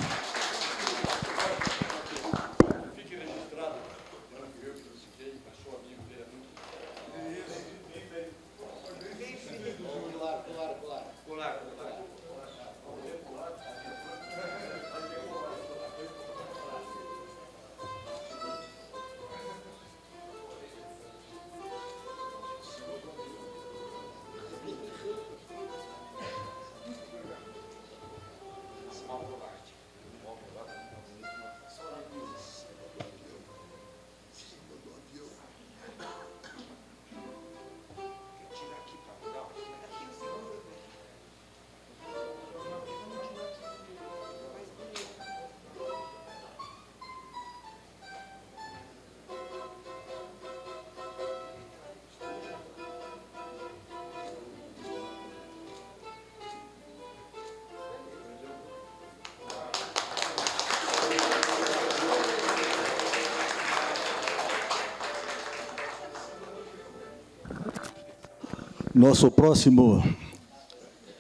Nosso próximo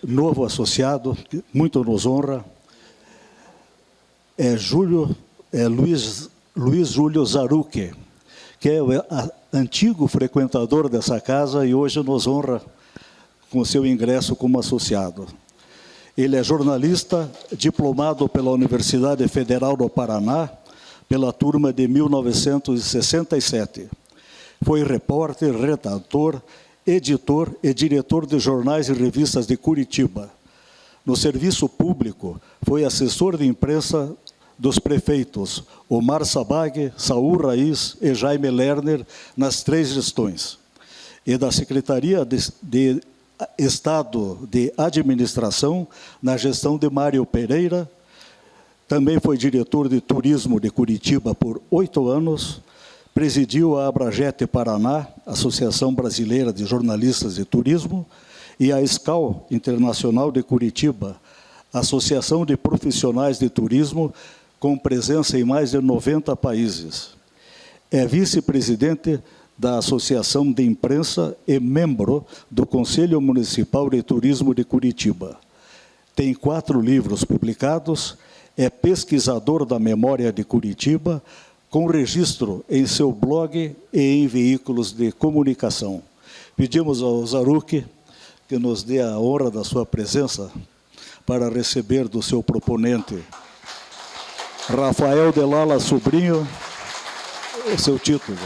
novo associado, que muito nos honra, é Luiz Júlio Zarucchi, que é antigo frequentador dessa casa e hoje nos honra com seu ingresso como associado. Ele é jornalista, diplomado pela Universidade Federal do Paraná, pela turma de 1967. Foi repórter, redator, editor e diretor de jornais e revistas de Curitiba. No serviço público, foi assessor de imprensa dos prefeitos Omar Sabag, Saul Raiz e Jaime Lerner nas 3 gestões, e da Secretaria de Estado de Administração na gestão de Mário Pereira. Também foi diretor de turismo de Curitiba por 8 anos, presidiu a Abrajete Paraná, Associação Brasileira de Jornalistas de Turismo, e a SCAL Internacional de Curitiba, Associação de Profissionais de Turismo, com presença em mais de 90 países. É vice-presidente da Associação de Imprensa e membro do Conselho Municipal de Turismo de Curitiba. Tem 4 livros publicados, é pesquisador da memória de Curitiba, com registro em seu blog e em veículos de comunicação. Pedimos ao Zarucchi que nos dê a honra da sua presença para receber do seu proponente, Rafael Delala Sobrinho, o seu título.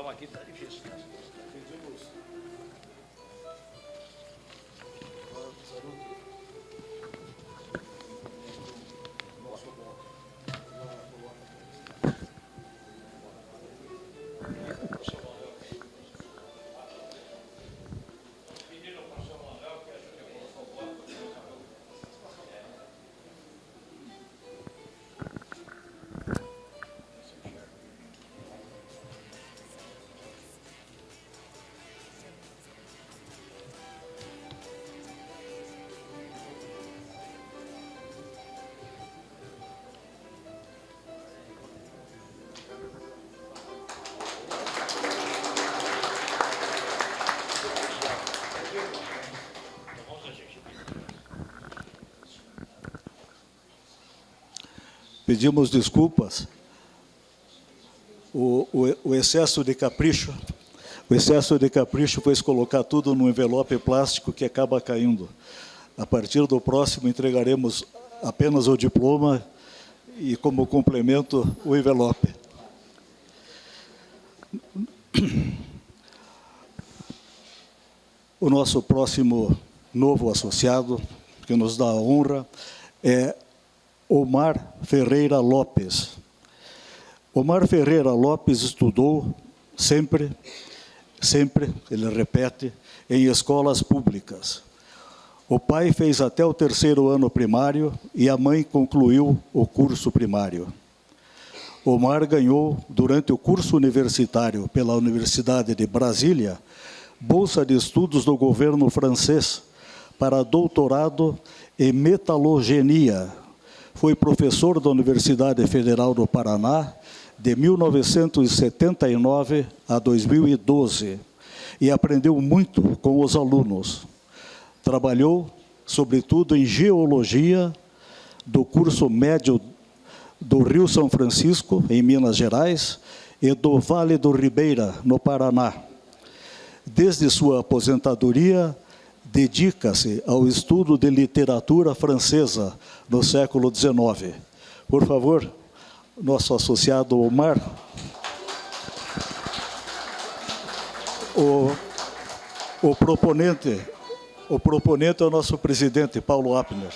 Aqui está difícil, né? pedimos desculpas. O excesso de capricho, foi colocar tudo num envelope plástico que acaba caindo. A partir do próximo, entregaremos apenas o diploma e, como complemento, o envelope. O nosso próximo novo associado, que nos dá a honra, é Omar Ferreira Lopes. Omar Ferreira Lopes estudou sempre, ele repete, em escolas públicas. O pai fez até o 3º ano primário e a mãe concluiu o curso primário. Omar ganhou, durante o curso universitário pela Universidade de Brasília, bolsa de estudos do governo francês para doutorado em metalogenia. Foi professor da Universidade Federal do Paraná de 1979 a 2012 e aprendeu muito com os alunos. Trabalhou, sobretudo, em geologia do curso médio do Rio São Francisco, em Minas Gerais, e do Vale do Ribeira, no Paraná. Desde sua aposentadoria, dedica-se ao estudo de literatura francesa no século XIX. Por favor, nosso associado Omar. O proponente é o nosso presidente, Paulo Apner.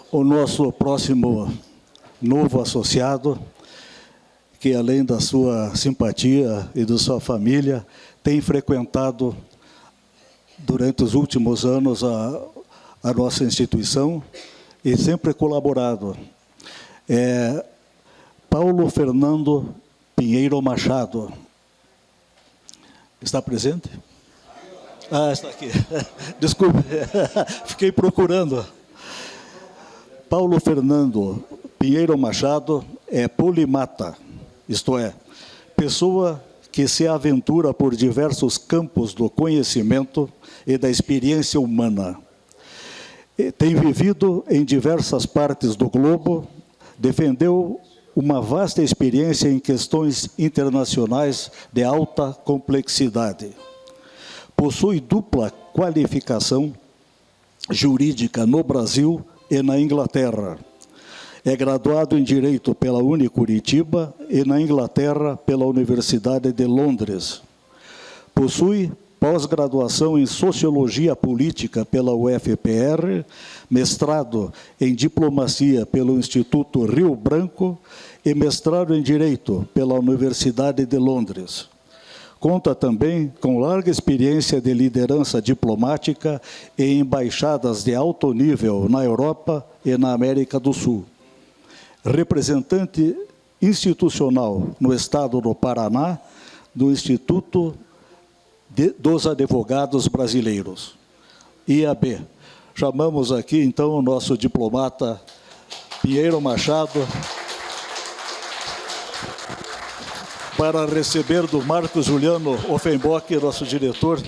O nosso próximo novo associado, que além da sua simpatia e da sua família, tem frequentado durante os últimos anos a nossa instituição e sempre colaborado. É Paulo Fernando Pinheiro Machado. Está presente? Ah, está aqui. Desculpe, fiquei procurando. Paulo Fernando Pinheiro Machado é polimata, isto é, pessoa que se aventura por diversos campos do conhecimento e da experiência humana. Tem vivido em diversas partes do globo, defendeu uma vasta experiência em questões internacionais de alta complexidade. Possui dupla qualificação jurídica no Brasil e na Inglaterra. É graduado em Direito pela Unicuritiba e na Inglaterra pela Universidade de Londres. Possui pós-graduação em Sociologia Política pela UFPR, mestrado em Diplomacia pelo Instituto Rio Branco e mestrado em Direito pela Universidade de Londres. Conta também com larga experiência de liderança diplomática em embaixadas de alto nível na Europa e na América do Sul. Representante institucional no Estado do Paraná, do Instituto dos Advogados Brasileiros, IAB. Chamamos aqui, então, o nosso diplomata Pinheiro Machado para receber do Marcos Juliano Offenbock, nosso diretor.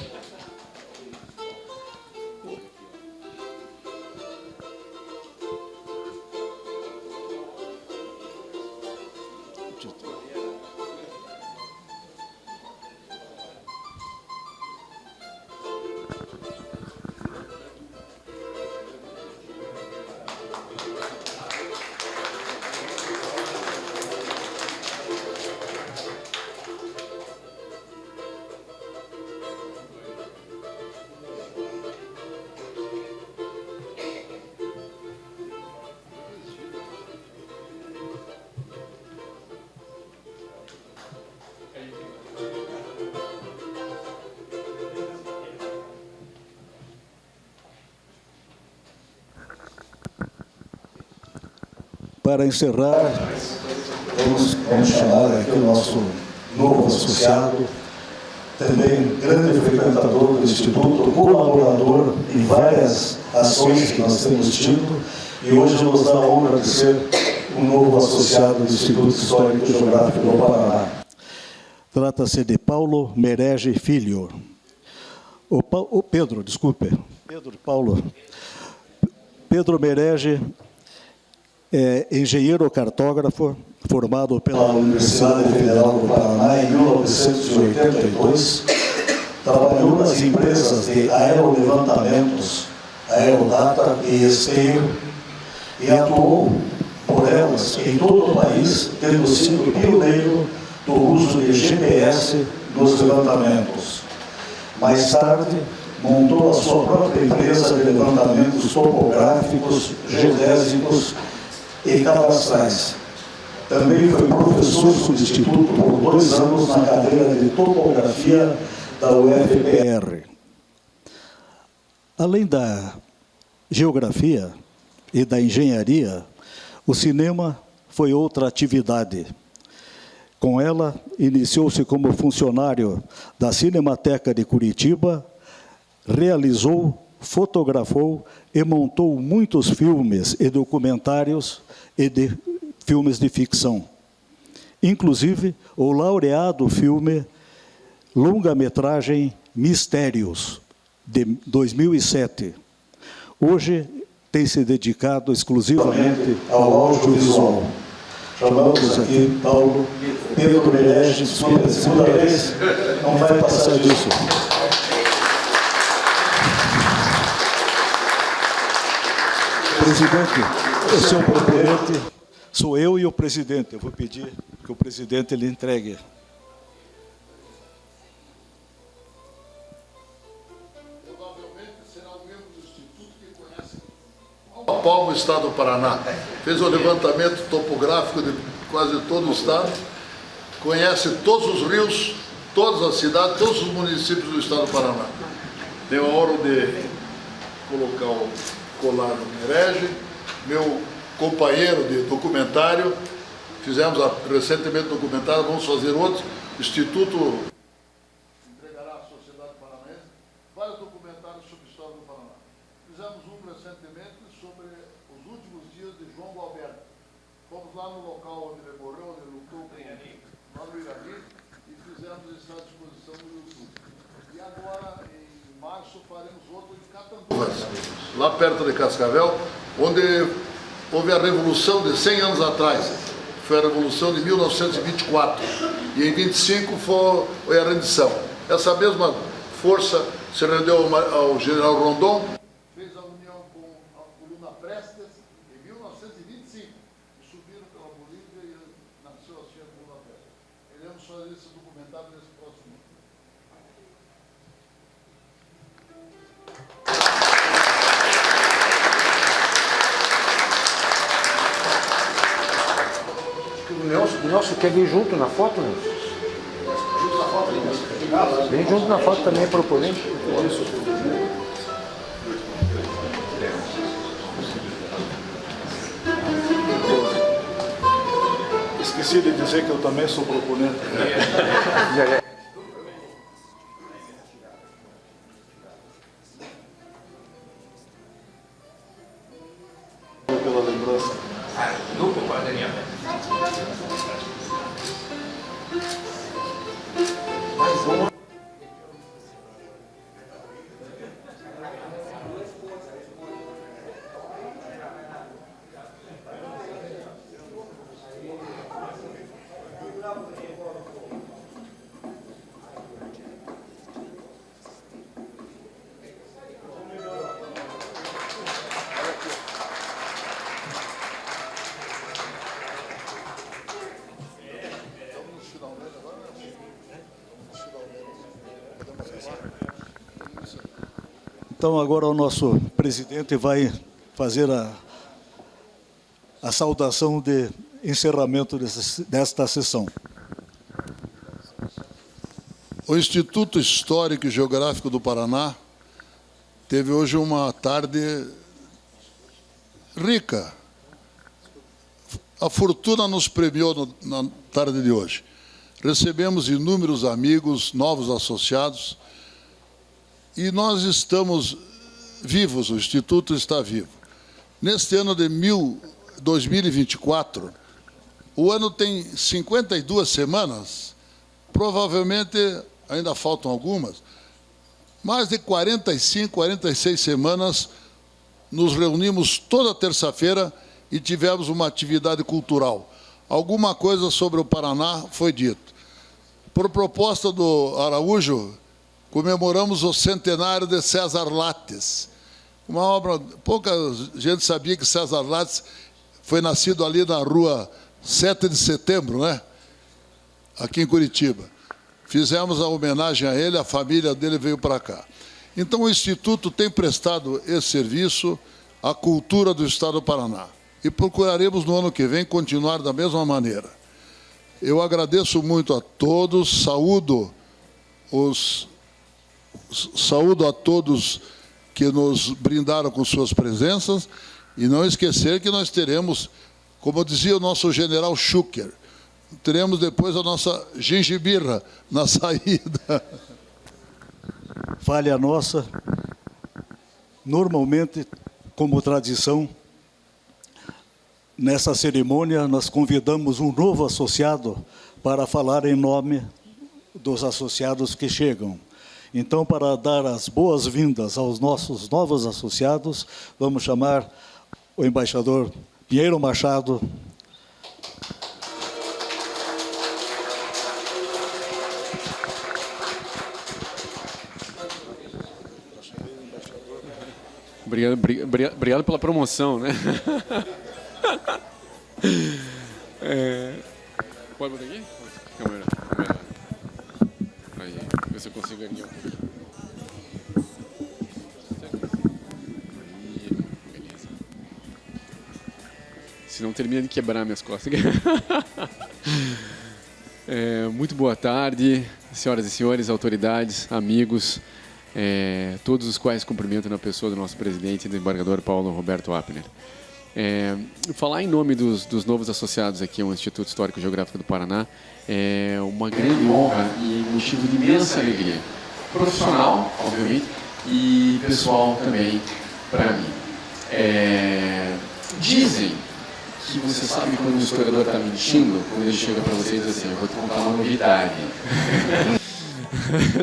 para encerrar, vamos chamar aqui o nosso novo associado, também grande frequentador do Instituto, colaborador em várias ações que nós temos tido, e hoje nos dá a honra de ser um novo associado do Instituto Histórico e Geográfico do Paraná. Trata-se de Paulo Merege Filho. Pedro Merege é engenheiro cartógrafo, formado pela Universidade Federal do Paraná em 1982. Trabalhou nas empresas de aerolevantamentos, Aerodata e Esteio, e atuou por elas em todo o país, tendo sido pioneiro do uso de GPS nos levantamentos. Mais tarde, montou a sua própria empresa de levantamentos topográficos, geodésicos e cadastrais. Também foi professor substituto por 2 anos na cadeira de topografia da UFPR. Além da geografia e da engenharia, o cinema foi outra atividade. Com ela, iniciou-se como funcionário da Cinemateca de Curitiba, realizou, fotografou e montou muitos filmes e documentários e filmes de ficção. Inclusive, o laureado filme longa-metragem Mistérios, de 2007. Hoje, tem se dedicado exclusivamente ao audiovisual. Chamamos aqui Paulo Pedro Merege, desculpa, segunda vez, não vai passar disso. Presidente, o seu proponente sou eu e o presidente. Eu vou pedir que o presidente lhe entregue. Provavelmente será o membro do Instituto que conhece palmo a palmo o Estado do Paraná. Fez o levantamento topográfico de quase todo o Estado, conhece todos os rios, todas as cidades, todos os municípios do Estado do Paraná. Tenho a honra de colocar o colar no Merege, meu companheiro de documentário, fizemos recentemente um documentário, vamos fazer outro. O Instituto entregará à sociedade paranaense vários documentários sobre a história do Paraná. Fizemos um recentemente sobre os últimos dias de João Gualberto. Fomos lá no local onde ele morreu, onde ele lutou lá no Irani, e fizemos isso à disposição no YouTube. E agora, em março, faremos outro de Catanduvas, lá perto de Cascavel, onde houve a Revolução de 100 anos atrás. Foi a Revolução de 1924. E em 25 foi a rendição. Essa mesma força se rendeu ao general Rondon, fez a união com a coluna Prestes em 1925. E subiram pela Bolívia e nasceu assim a coluna Prestes. Iremos fazer esse documentário nesse próximo ano. O Nelson quer vir junto na foto, né? Vem junto na foto também, proponente. Esqueci de dizer que eu também sou proponente. Pela lembrança. Duplo para Daniel. Então, agora o nosso presidente vai fazer a saudação de encerramento desta sessão. O Instituto Histórico e Geográfico do Paraná teve hoje uma tarde rica. A fortuna nos premiou na tarde de hoje. Recebemos inúmeros amigos, novos associados, e nós estamos vivos, o Instituto está vivo. Neste ano de 2024, o ano tem 52 semanas, provavelmente ainda faltam algumas, mais de 45, 46 semanas, nos reunimos toda terça-feira e tivemos uma atividade cultural. Alguma coisa sobre o Paraná foi dito. Por proposta do Araújo, comemoramos o centenário de César Lattes. Uma obra, pouca gente sabia que César Lattes foi nascido ali na rua 7 de Setembro, né? Aqui em Curitiba. Fizemos a homenagem a ele, a família dele veio para cá. Então, o Instituto tem prestado esse serviço à cultura do Estado do Paraná. E procuraremos, no ano que vem, continuar da mesma maneira. Eu agradeço muito a todos, saúdo a todos que nos brindaram com suas presenças, e não esquecer que nós teremos, como dizia o nosso general Schucker, teremos depois a nossa gengibirra na saída. Falha nossa, normalmente, como tradição, nessa cerimônia nós convidamos um novo associado para falar em nome dos associados que chegam. Então, para dar as boas-vindas aos nossos novos associados, vamos chamar o embaixador Pinheiro Machado. Obrigado pela promoção, né? Pode botar aqui? Câmera. Aí, ver se eu consigo ganhar um pouquinho. Beleza. Senão termina de quebrar minhas costas. Muito boa tarde, senhoras e senhores, autoridades, amigos, todos os quais cumprimento na pessoa do nosso presidente e desembargador Paulo Roberto Apner. Falar em nome dos novos associados aqui ao Instituto Histórico e Geográfico do Paraná é uma grande honra e motivo de imensa alegria. Profissional, obviamente, e pessoal também para mim. Dizem que você sabe quando o historiador está mentindo, quando ele chega para você e diz assim: eu vou te contar uma novidade.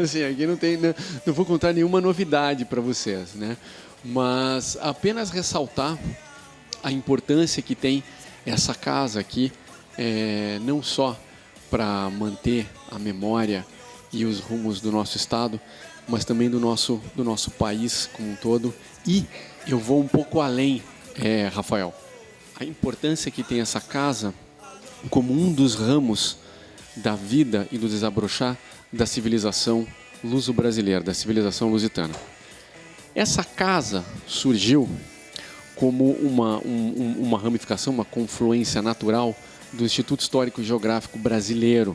Assim, aqui não vou contar nenhuma novidade para vocês, né? Mas apenas ressaltar a importância que tem essa casa aqui, não só para manter a memória e os rumos do nosso estado, mas também do nosso país como um todo. E eu vou um pouco além, Rafael. A importância que tem essa casa como um dos ramos da vida e do desabrochar da civilização luso-brasileira, da civilização lusitana. Essa casa surgiu como uma ramificação, uma confluência natural do Instituto Histórico e Geográfico Brasileiro,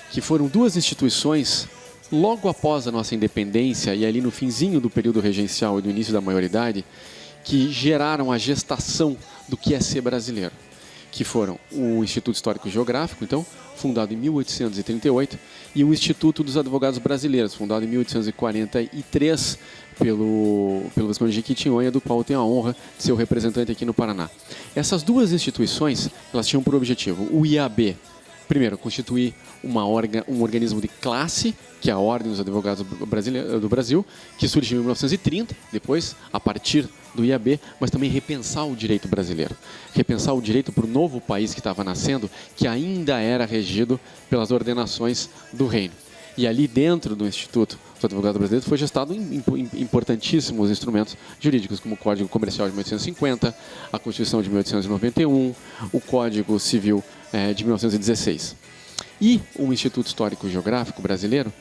que foram duas instituições logo após a nossa independência e ali no finzinho do período regencial e do início da maioridade, que geraram a gestação do que é ser brasileiro, que foram o Instituto Histórico e Geográfico, então, fundado em 1838, e o Instituto dos Advogados Brasileiros, fundado em 1843 pelo Visconde de Jequitinhonha, do qual eu tenho a honra de ser o representante aqui no Paraná. Essas duas instituições, elas tinham por objetivo o IAB, primeiro, constituir um organismo de classe, que é a Ordem dos Advogados do Brasil, que surgiu em 1930, depois, a partir do IAB, mas também repensar o direito brasileiro. Repensar o direito para o novo país que estava nascendo, que ainda era regido pelas ordenações do reino. E ali dentro do Instituto dos Advogados Brasileiros foi gestado importantíssimos instrumentos jurídicos, como o Código Comercial de 1850, a Constituição de 1891, o Código Civil de 1916. E o Instituto Histórico e Geográfico Brasileiro,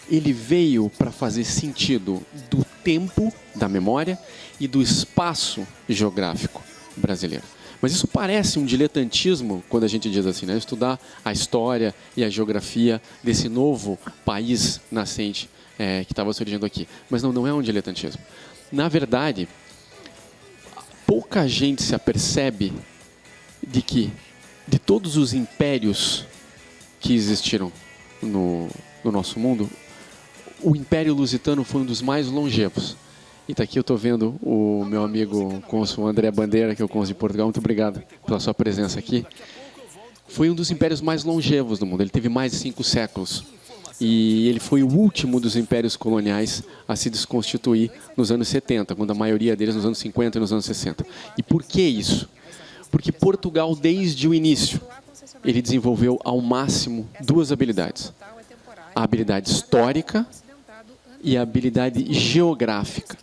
ele veio para fazer sentido do tempo da memória e do espaço geográfico brasileiro. Mas isso parece um diletantismo quando a gente diz assim, né? Estudar a história e a geografia desse novo país nascente que estava surgindo aqui. Mas não é um diletantismo. Na verdade, pouca gente se apercebe de que de todos os impérios que existiram no nosso mundo, o Império Lusitano foi um dos mais longevos. E está aqui, eu estou vendo o meu amigo cônsul André Bandeira, que é o cônsul de Portugal. Muito obrigado pela sua presença aqui. Foi um dos impérios mais longevos do mundo. Ele teve mais de 5 séculos. E ele foi o último dos impérios coloniais a se desconstituir nos anos 70, quando a maioria deles nos anos 50 e nos anos 60. E por que isso? Porque Portugal, desde o início, ele desenvolveu ao máximo 2 habilidades. A habilidade histórica e a habilidade geográfica.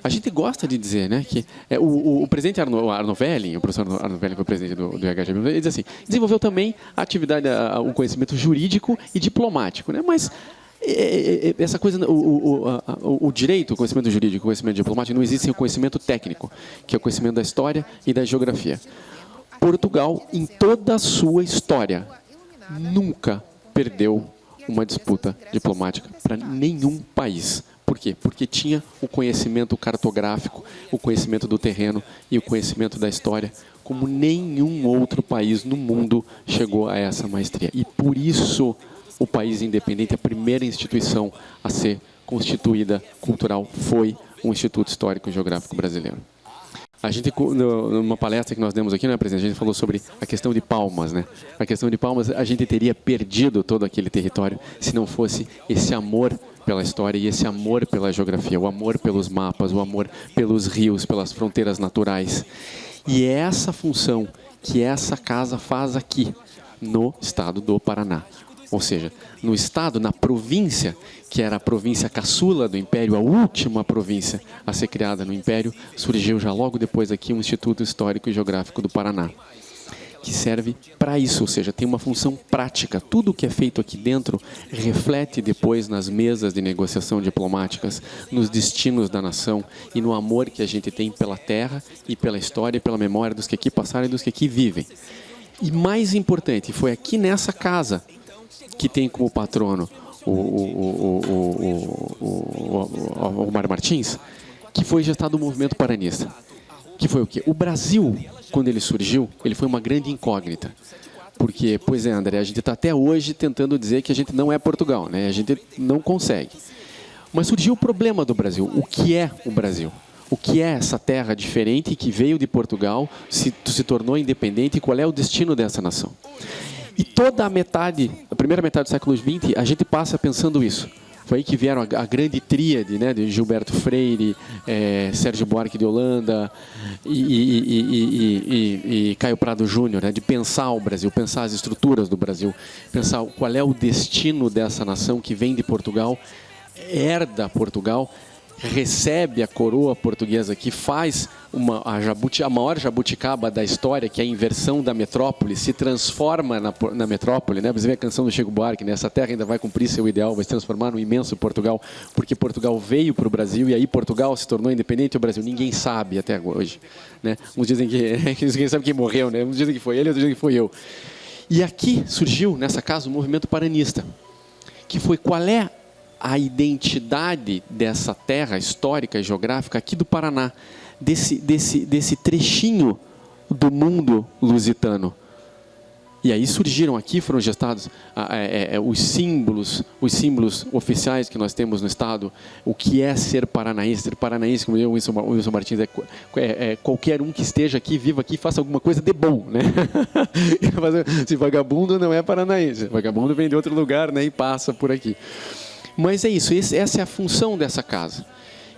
A gente gosta de dizer, né, que o presidente Arno Velling, o professor Arno Velling, que foi o presidente do IHGB, ele diz assim, desenvolveu também a atividade, o conhecimento jurídico e diplomático, né, mas essa coisa, o direito, o conhecimento jurídico, o conhecimento diplomático, não existe sem o conhecimento técnico, que é o conhecimento da história e da geografia. Portugal, em toda a sua história, nunca perdeu uma disputa diplomática para nenhum país. Por quê? Porque tinha o conhecimento cartográfico, o conhecimento do terreno e o conhecimento da história, como nenhum outro país no mundo chegou a essa maestria. E por isso o país independente, a primeira instituição a ser constituída cultural foi o Instituto Histórico e Geográfico Brasileiro. A gente, numa palestra que nós demos aqui, né, presidente, a gente falou sobre a questão de Palmas, né? A questão de Palmas, a gente teria perdido todo aquele território se não fosse esse amor pela história e esse amor pela geografia, o amor pelos mapas, o amor pelos rios, pelas fronteiras naturais. E é essa função que essa casa faz aqui, no estado do Paraná. Ou seja, no estado, na província, que era a província caçula do Império, a última província a ser criada no Império, surgiu já logo depois aqui um Instituto Histórico e Geográfico do Paraná, que serve para isso, ou seja, tem uma função prática. Tudo o que é feito aqui dentro reflete depois nas mesas de negociação diplomáticas, nos destinos da nação e no amor que a gente tem pela terra e pela história e pela memória dos que aqui passaram e dos que aqui vivem. E mais importante, foi aqui nessa casa que tem como patrono o Mário Martins, que foi gestado o movimento paranista. Que foi o quê? O Brasil, quando ele surgiu, ele foi uma grande incógnita. Porque, pois é, André, a gente está até hoje tentando dizer que a gente não é Portugal, né? A gente não consegue. Mas surgiu o problema do Brasil. O que é o Brasil? O que é essa terra diferente que veio de Portugal, se tornou independente e qual é o destino dessa nação? E toda a primeira metade do século XX, a gente passa pensando isso. Foi aí que vieram a grande tríade, né, de Gilberto Freire, Sérgio Buarque de Holanda e Caio Prado Júnior, né, de pensar o Brasil, pensar as estruturas do Brasil, pensar qual é o destino dessa nação que vem de Portugal, herda Portugal, recebe a coroa portuguesa, que faz a maior jabuticaba da história, que é a inversão da metrópole, se transforma na metrópole, né? Você vê a canção do Chico Buarque, né? Essa terra ainda vai cumprir seu ideal, vai se transformar num imenso Portugal, porque Portugal veio para o Brasil e aí Portugal se tornou independente do Brasil. Ninguém sabe até hoje, né? Uns dizem que ninguém sabe quem morreu, né? Uns dizem que foi ele, outros dizem que foi eu. E aqui surgiu, nessa casa, o movimento paranista, que foi qual é a identidade dessa terra histórica e geográfica aqui do Paraná, desse trechinho do mundo lusitano. E aí surgiram aqui, foram gestados os símbolos oficiais que nós temos no estado, o que é ser paranaense. Ser paranaense, como o Wilson Martins, é qualquer um que esteja aqui, viva aqui, faça alguma coisa de bom, né? Se vagabundo não é paranaense, vagabundo vem de outro lugar, né, e passa por aqui. Mas é isso, essa é a função dessa casa.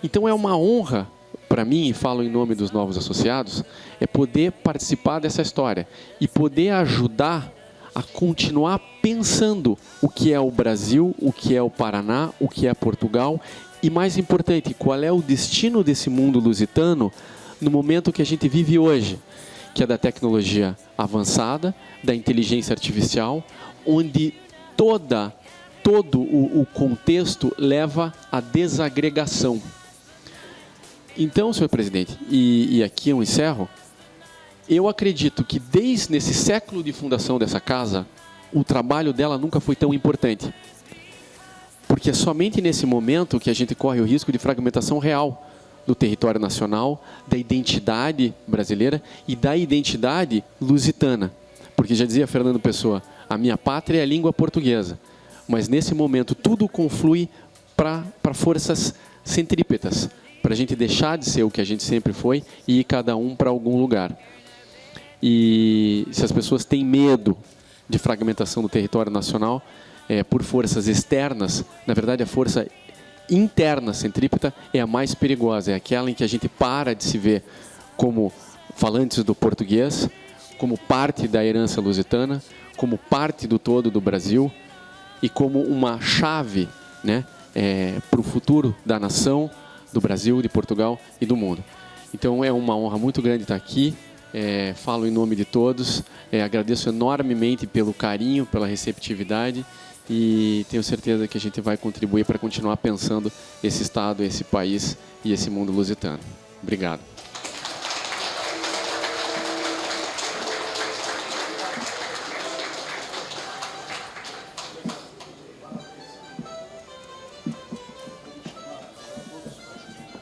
Então é uma honra para mim, e falo em nome dos novos associados, é poder participar dessa história e poder ajudar a continuar pensando o que é o Brasil, o que é o Paraná, o que é Portugal e, mais importante, qual é o destino desse mundo lusitano no momento que a gente vive hoje, que é da tecnologia avançada, da inteligência artificial, onde todo o contexto leva à desagregação. Então, senhor presidente, e aqui eu encerro, eu acredito que desde esse século de fundação dessa casa, o trabalho dela nunca foi tão importante. Porque é somente nesse momento que a gente corre o risco de fragmentação real do território nacional, da identidade brasileira e da identidade lusitana. Porque já dizia Fernando Pessoa, a minha pátria é a língua portuguesa. Mas nesse momento tudo conflui para forças centrípetas, para a gente deixar de ser o que a gente sempre foi e ir cada um para algum lugar. E se as pessoas têm medo de fragmentação do território nacional por forças externas, na verdade a força interna centrípeta é a mais perigosa, é aquela em que a gente para de se ver como falantes do português, como parte da herança lusitana, como parte do todo do Brasil e como uma chave, né, para o futuro da nação, do Brasil, de Portugal e do mundo. Então é uma honra muito grande estar aqui, falo em nome de todos, agradeço enormemente pelo carinho, pela receptividade e tenho certeza que a gente vai contribuir para continuar pensando esse Estado, esse país e esse mundo lusitano. Obrigado.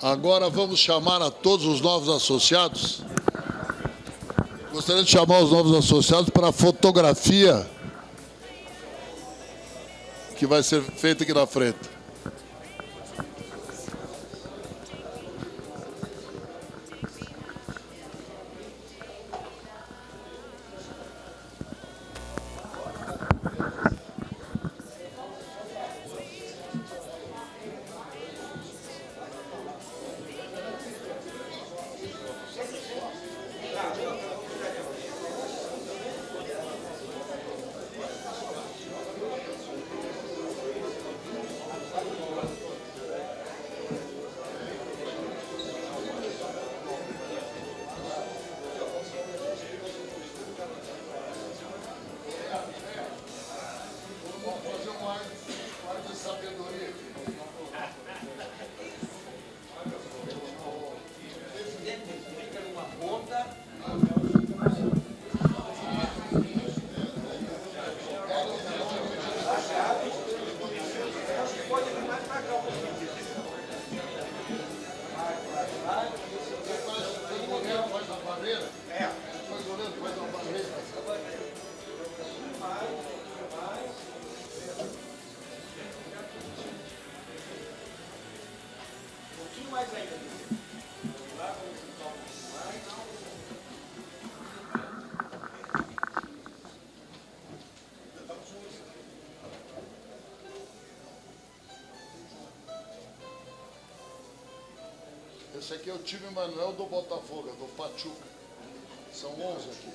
Agora vamos chamar a todos os novos associados. Gostaria de chamar os novos associados para a fotografia que vai ser feita aqui na frente. Esse aqui é o time Manuel do Botafogo, do Pachuca. São 11 aqui.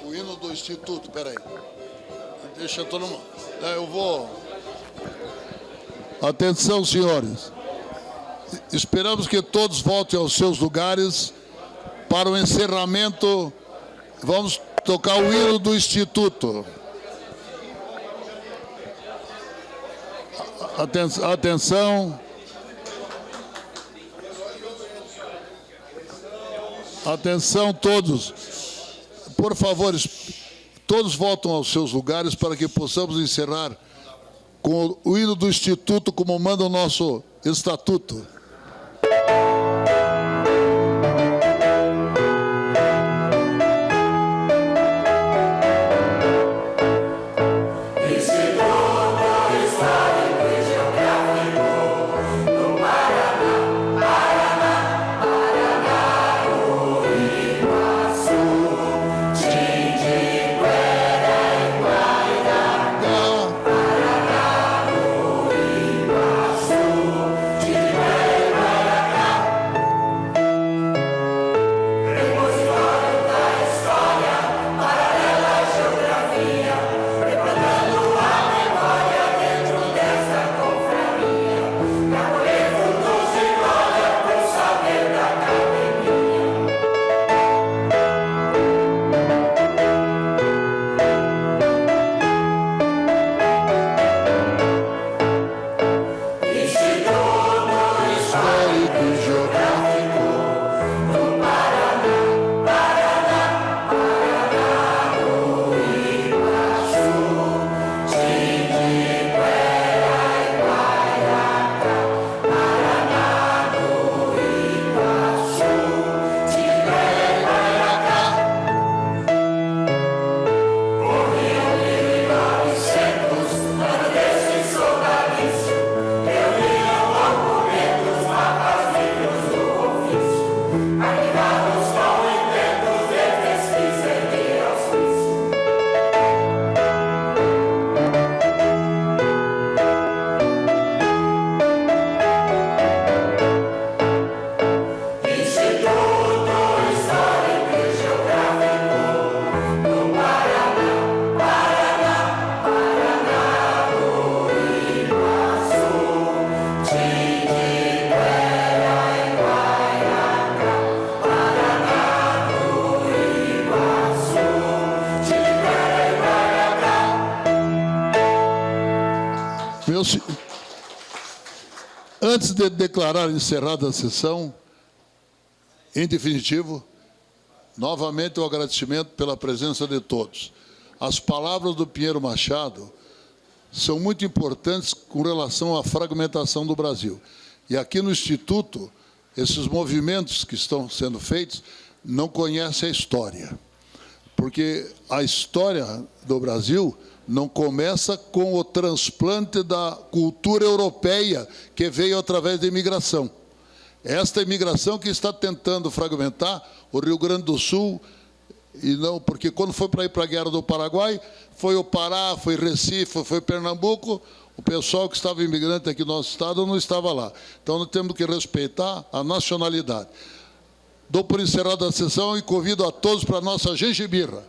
O hino do Instituto, peraí. Deixa todo mundo. Eu vou. Atenção, senhores. Esperamos que todos voltem aos seus lugares para o encerramento. Vamos tocar o hino do Instituto. Atenção. Atenção todos. Por favor, todos voltam aos seus lugares para que possamos encerrar com o hino do Instituto, como manda o nosso estatuto. Paraná, Antes de declarar encerrada a sessão, em definitivo, novamente o agradecimento pela presença de todos. As palavras do Pinheiro Machado são muito importantes com relação à fragmentação do Brasil. E aqui no Instituto, esses movimentos que estão sendo feitos não conhecem a história. Porque a história do Brasil não começa com o transplante da cultura europeia que veio através da imigração. Esta imigração que está tentando fragmentar o Rio Grande do Sul, e não, porque quando foi para ir para a Guerra do Paraguai, foi o Pará, foi Recife, foi Pernambuco, o pessoal que estava imigrante aqui no nosso estado não estava lá. Então, nós temos que respeitar a nacionalidade. Dou por encerrada a sessão e convido a todos para a nossa gengibirra.